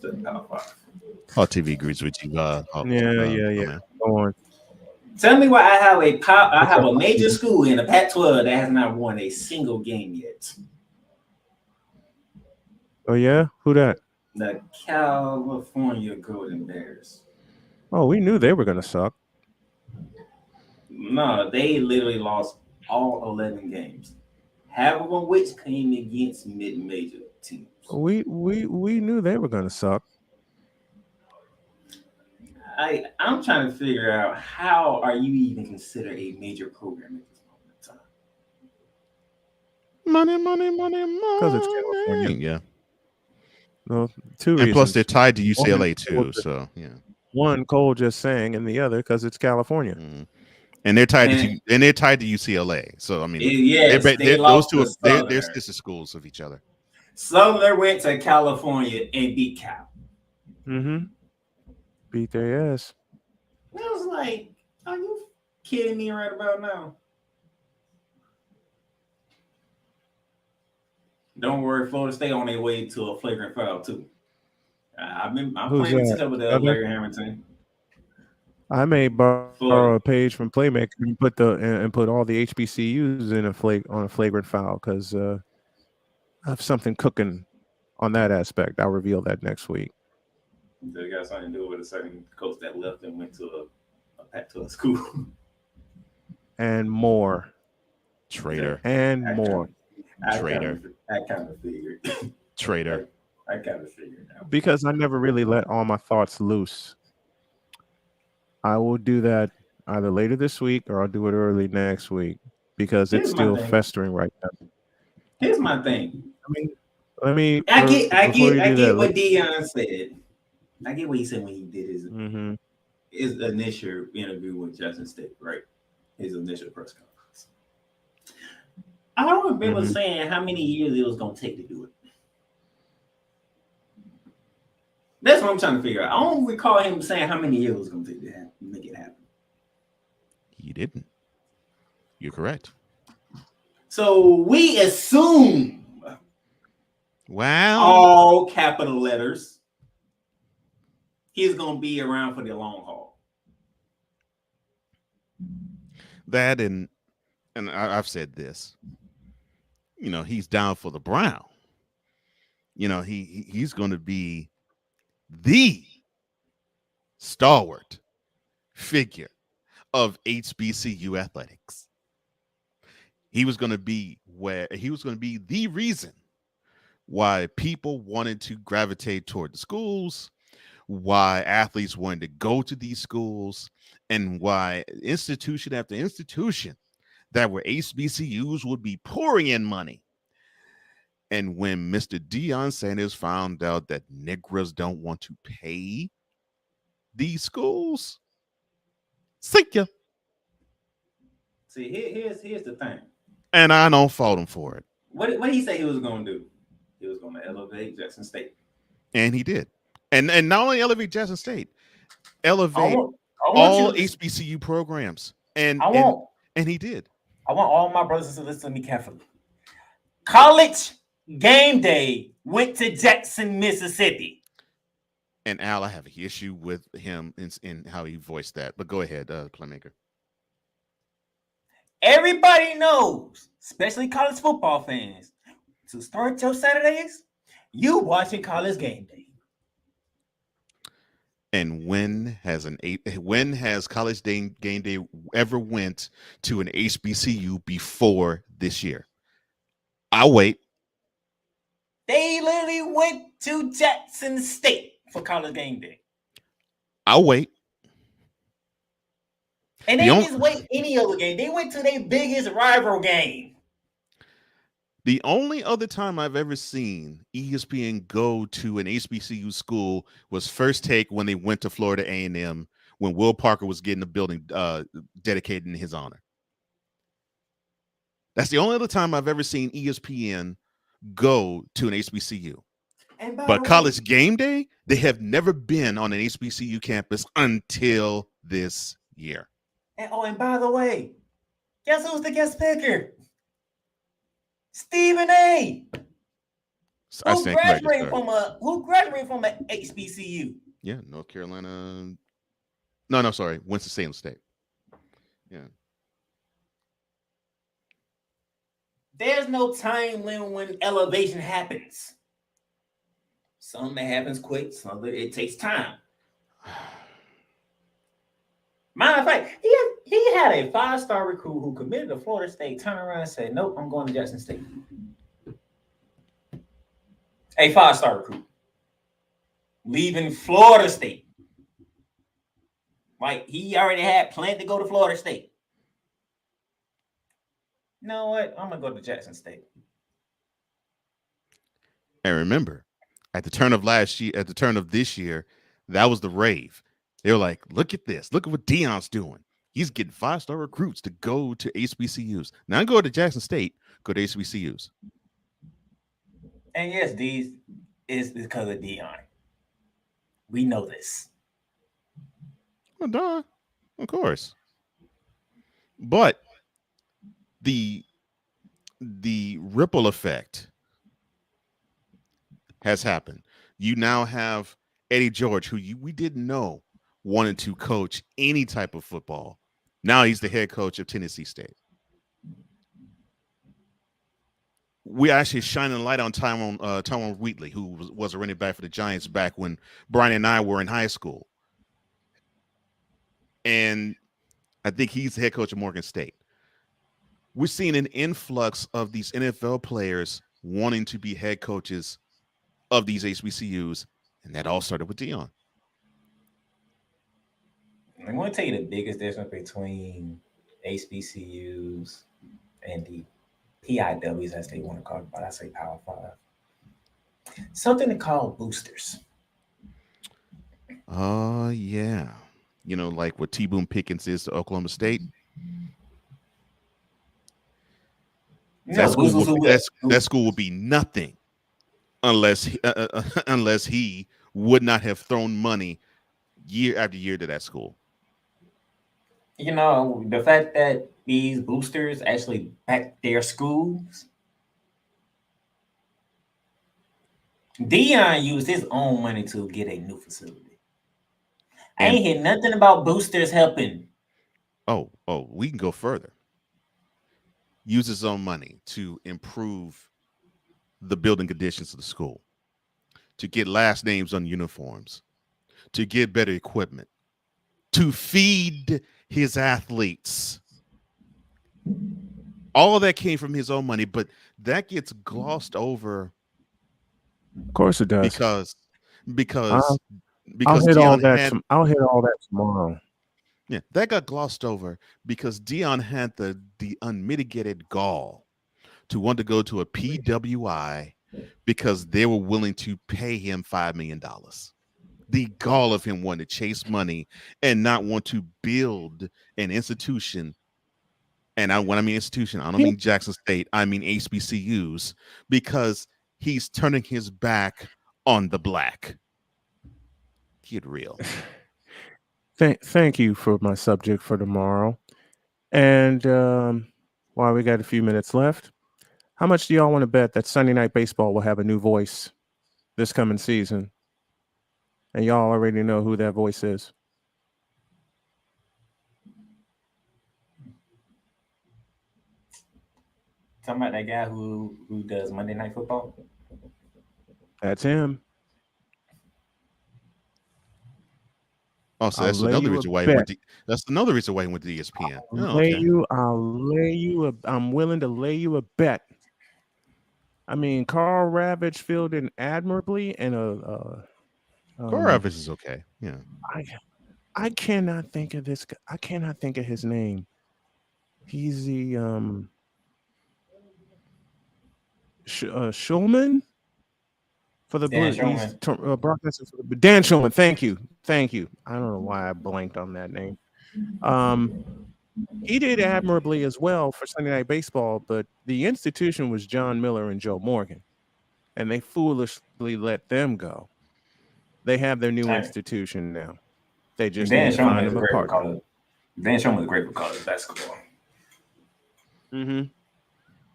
The Power 5. All TV agrees with you. Yeah. Go on. Tell me why I have a major school in the Pac-12 that has not won a single game yet. Oh yeah, who that? The California Golden Bears. Oh, we knew they were gonna suck. No, they literally lost all 11 games. Half of them which came against mid-major teams. We knew they were gonna suck. I'm trying to figure out how are you even considered a major program at this moment in time? Money. Because it's California. Yeah. Well, two reasons. And plus, they're tied to UCLA too. So yeah. One, Cole just sang, and the other because it's California. And they're tied to UCLA. So I mean, yes, those two they're sister schools of each other. Southern went to California and beat Cal. Mm-hmm. Beat their ass. I was like, are you kidding me right about now? Don't worry, Florida State on their way to a flagrant foul too. I'm Who's planning to that? cover the Other? Larry Hamilton. I may borrow Florida. a page from Playmaker and put all the HBCUs in on a flagrant foul because I have something cooking on that aspect. I'll reveal that next week. So it got something to do with a certain coach that left and went to a school. And more. Traitor. And more. Traitor. I kind of figured. Traitor. I kind of figured out. Because I never really let all my thoughts loose. I will do that either later this week or I'll do it early next week because it's still festering right now. Here's my thing. Let me. I get what Dion said. I get what he said when he did his initial interview with Jackson State, right? His initial press conference. I don't remember saying how many years it was going to take to do it. That's what I'm trying to figure out. I don't recall him saying how many years it was going to take to make it happen. He didn't. You're correct. So we assume, all capital letters, he's going to be around for the long haul. That and I've said this. You know, he's down for the Brown. You know, he's going to be the stalwart figure of HBCU athletics. He was going to be the reason why people wanted to gravitate toward the schools, why athletes wanted to go to these schools, and why institution after institution that were HBCUs would be pouring in money. And when Mr. Deion Sanders found out that Negroes don't want to pay these schools, sink ya. See, here's the thing. And I don't fault him for it. What did he say he was going to do? He was going to elevate Jackson State. And he did. And not only elevate Jackson State, elevate all HBCU programs. And he did. I want all my brothers to listen to me carefully. College Game Day went to Jackson, Mississippi. And Al, I have an issue with him in how he voiced that. But go ahead, Playmaker. Everybody knows, especially college football fans, to start your Saturdays, you watching College Game Day. And when has College Game Day ever went to an HBCU before this year? I'll wait. They literally went to Jackson State for College Game Day. I'll wait. And they didn't just wait any other game. They went to their biggest rival game. The only other time I've ever seen ESPN go to an HBCU school was First Take when they went to Florida A&M when Will Parker was getting a building dedicated in his honor. That's the only other time I've ever seen ESPN go to an HBCU. But College Game Day, they have never been on an HBCU campus until this year. And by the way, guess who's the guest speaker? Stephen A. Who graduated from a HBCU? Yeah, North Carolina. No, sorry, Winston-Salem State. Yeah. There's no time limit when elevation happens. Some that happens quick, some that it takes time. Matter of fact, he had a 5-star recruit who committed to Florida State, turned around and said, nope, I'm going to Jackson State. A 5-star recruit. Leaving Florida State. Like, he already had planned to go to Florida State. You know what? I'm going to go to Jackson State. And remember, at the turn of this year, that was the rave. They were like, look at this. Look at what Deion's doing. He's getting 5-star recruits to go to HBCUs. Now go to Jackson State, go to HBCUs. And yes, these is because of Deion. We know this. Well, duh. Of course. But the ripple effect has happened. You now have Eddie George, who we didn't know wanted to coach any type of football. Now he's the head coach of Tennessee State. We actually shining a light on Tyrone Wheatley, who was a running back for the Giants back when Brian and I were in high school. And I think he's the head coach of Morgan State. We're seeing an influx of these NFL players wanting to be head coaches of these HBCUs, and that all started with Deion. I'm going to tell you the biggest difference between HBCUs and the PIWs, as they want to call it, but I say Power 5. Something to call boosters. Yeah. You know, like what T. Boone Pickens is to Oklahoma State. That school will be nothing unless he would not have thrown money year after year to that school. You know, the fact that these boosters actually back their schools. Deion used his own money to get a new facility. I ain't hear nothing about boosters helping. Oh, we can go further. Use his own money to improve the building conditions of the school, to get last names on uniforms, to get better equipment, to feed his athletes. All of that came from his own money, but that gets glossed over. Of course it does. Because I'll hit all that. I'll hit all that tomorrow. Yeah, that got glossed over because Deion had the unmitigated gall to want to go to a PWI because they were willing to pay him $5 million. The gall of him wanting to chase money and not want to build an institution. And when I mean institution, I don't mean Jackson State. I mean HBCUs, because he's turning his back on the black. Get real. Thank you for my subject for tomorrow. And while we got a few minutes left, how much do y'all want to bet that Sunday Night Baseball will have a new voice this coming season? And y'all already know who that voice is. Talking about that guy who does Monday Night Football? That's him. Oh, so that's another reason why he went to, ESPN. I'm willing to lay you a bet. I mean, Carl Ravage fielded admirably, and Carl Ravage is okay. Yeah, I cannot think of this. I cannot think of his name. He's the Schulman for the Blues. Broadcaster for the Dan Schulman. Thank you. I don't know why I blanked on that name. He did admirably as well for Sunday Night Baseball, but the institution was John Miller and Joe Morgan, and they foolishly let them go. They have their new institution now. They just need to find them a partner. Dan Schulman is great for college basketball.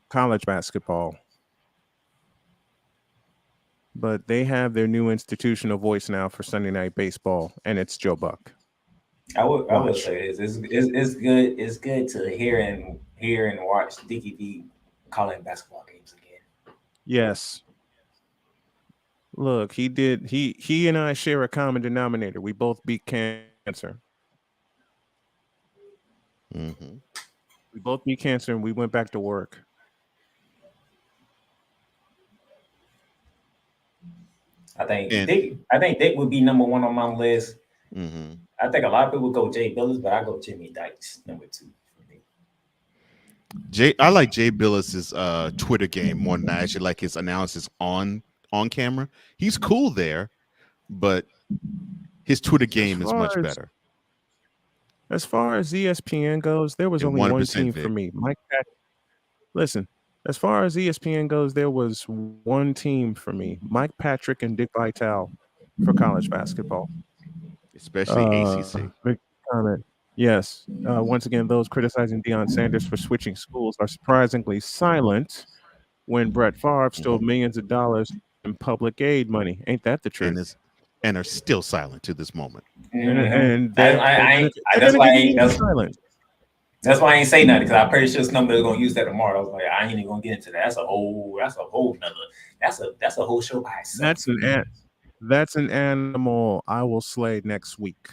College basketball. But they have their new institutional voice now for Sunday Night Baseball, and it's Joe Buck. I would say it's good. It's good to hear and watch DTV calling basketball games again. Yes. Look, he and I share a common denominator. We both beat cancer. We both beat cancer, and we went back to work. I think Dick would be number one on my list. I think a lot of people go Jay Billis, but I go Jimmy Dykes number 2 for me. I like Jay Billis's Twitter game more than I actually like his analysis on camera. He's cool there, but his Twitter game is much better. As far as ESPN goes, there was only one team for me. Mike Patrick. Listen, as far as ESPN goes, there was one team for me. Mike Patrick and Dick Vitale for college basketball. Especially ACC. Big comment. Yes. Once again, those criticizing Deion Sanders for switching schools are surprisingly silent when Brett Favre stole millions of dollars public aid money. Ain't that the and truth? are still silent to this moment. And I, they're I, I, going that's to why I continue ain't. to be silent. That's why I ain't say nothing, because I'm pretty sure Snowman is gonna use that tomorrow. I was like, I ain't even gonna get into that. That's a whole nother. That's a whole show by itself. That's an animal I will slay next week,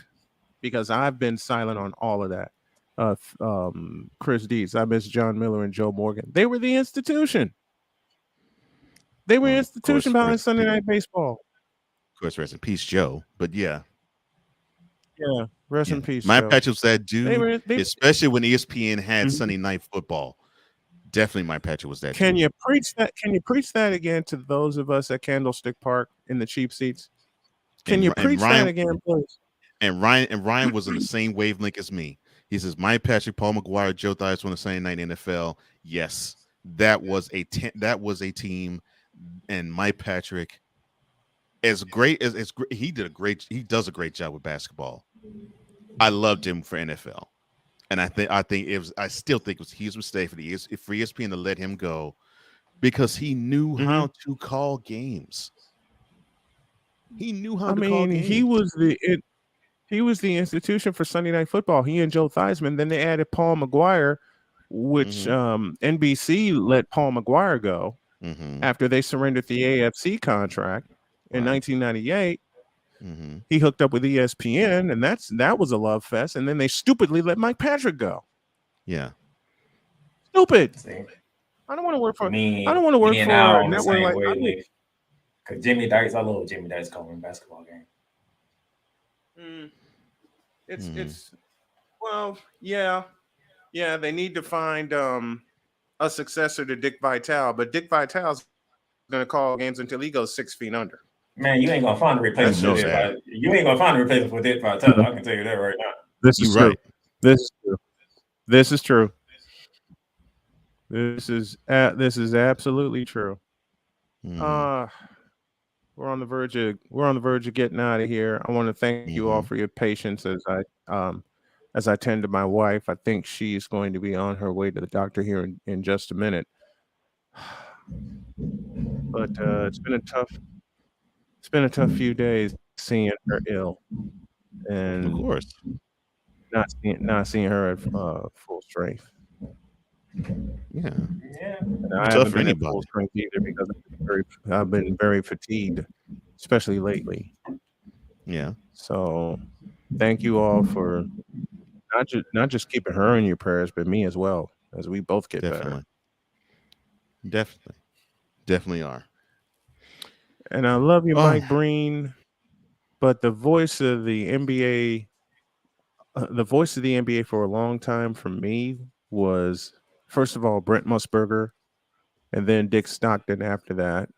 because I've been silent on all of that. Chris Deeds, I miss John Miller and Joe Morgan. They were the institution. They were institution behind Sunday Night Baseball. Of course, rest in peace, Joe. But yeah. Yeah, rest in peace, Mike Joe. Patrick was that dude, especially when ESPN had Sunday Night Football. Definitely Mike Patrick was that Can dude. you preach that? Can you preach that again to those of us at Candlestick Park in the cheap seats? Can you preach that again, please? And Ryan was in the same wavelength as me. He says, Mike Patrick, Paul McGuire, Joe Theis won the Sunday night NFL. Yes, that was a team, and Mike Patrick, as great as he does a great job with basketball. I loved him for NFL, and I still think it was his mistake for ESPN to let him go, because he knew how to call games. He knew how to call games. He was the institution for Sunday Night Football. He and Joe Theismann. Then they added Paul McGuire, which NBC let Paul McGuire go after they surrendered the AFC contract in 1998. He hooked up with ESPN, and that was a love fest. And then they stupidly let Mike Patrick go. Yeah, stupid. I don't want to work for. I don't want to work for a network like. Because Jimmy Dykes, I love Jimmy Dykes calling basketball game. It's well, yeah. They need to find a successor to Dick Vitale, but Dick Vitale's going to call games until he goes 6 feet under. Man, you ain't gonna find a replacement for Dick. You ain't gonna find a replacement for Dick Vitale. I can tell you that right now. This is true. This is true. This is true. This is absolutely true. We're on the verge of getting out of here. I want to thank you all for your patience as I tend to my wife. I think she's going to be on her way to the doctor here in just a minute. But it's been a tough few days seeing her ill, and of course not seeing her at full strength. Yeah. And I haven't been at full strength either, because I've been very fatigued, especially lately. Yeah. So thank you all for not just keeping her in your prayers, but me as well, as we both get better. Definitely are. And I love you, Mike Breen, but the voice of the NBA for a long time for me was, first of all, Brent Musburger, and then Dick Stockton after that.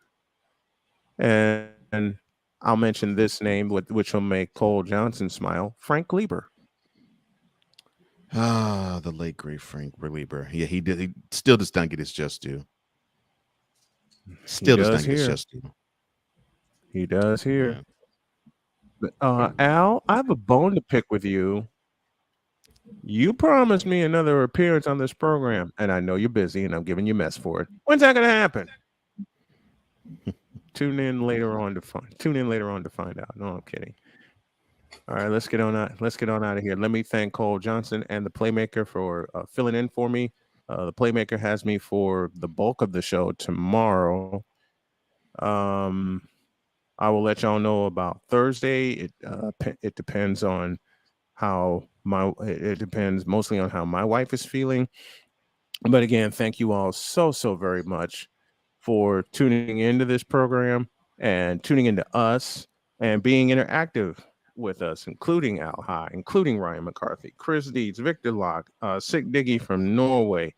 And I'll mention this name, which will make Cole Johnson smile: Frank Lieber. The late great Frank Lieber. Yeah, he did. He still does not get his just due. Still does not get his just due. He does here. Al, I have a bone to pick with you. You promised me another appearance on this program, and I know you're busy, and I'm giving you mess for it. When's that going to happen? Tune in later on to find out. No, I'm kidding. All right, let's get on out of here. Let me thank Cole Johnson and the Playmaker for filling in for me. The Playmaker has me for the bulk of the show tomorrow. I will let y'all know about Thursday. It depends on it depends mostly on how my wife is feeling. But again, thank you all so very much for tuning into this program and tuning into us and being interactive with us, including Al High, including Ryan McCarthy, Chris Deeds, Victor Locke, Sick Diggy from Norway,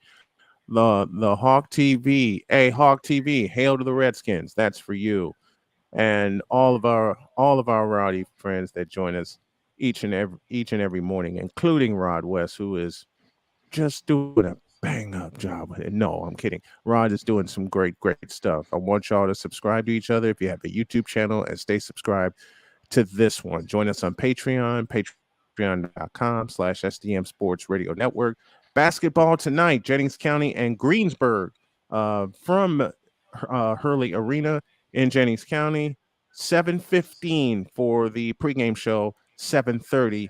the Hawk TV. Hey, Hawk TV, hail to the Redskins. That's for you. And all of our rowdy friends that join us each and every morning, including Rod West, who is just doing a bang up job with it. No, I'm kidding. Rod is doing some great stuff. I want y'all to subscribe to each other if you have a YouTube channel, and stay subscribed to this one. Join us on Patreon, patreon.com/SDM Sports Radio Network. Basketball tonight, Jennings County and Greensburg from Hurley Arena in Jennings County, 7:15 for the pregame show, 7:30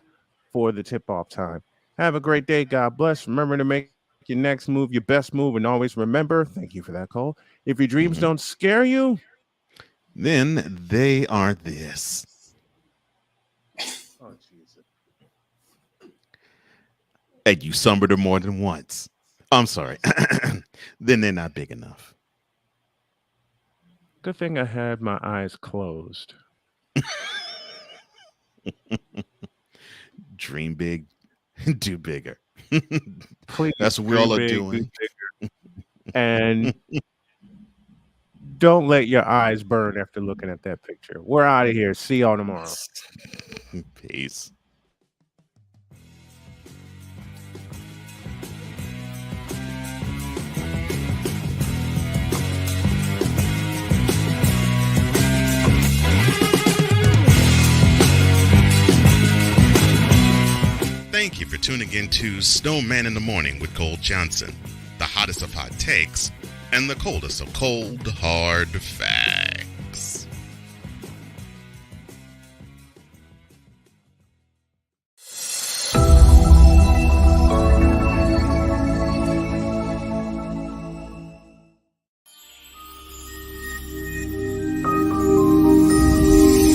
for the tip-off time. Have a great day. God bless. Remember to make your next move your best move, and always remember, thank you for that, Cole, if your dreams don't scare you, then they are this. Oh, Jesus. And you summoned her more than once. I'm sorry. Then they're not big enough. Good thing I had my eyes closed. Dream big, do bigger. Please, that's what we all are dream big, doing. do bigger. And don't let your eyes burn after looking at that picture. We're out of here. See y'all tomorrow. Peace. Thank you for tuning in to Snowman in the Morning with Cole Johnson, the hottest of hot takes and the coldest of cold, hard facts.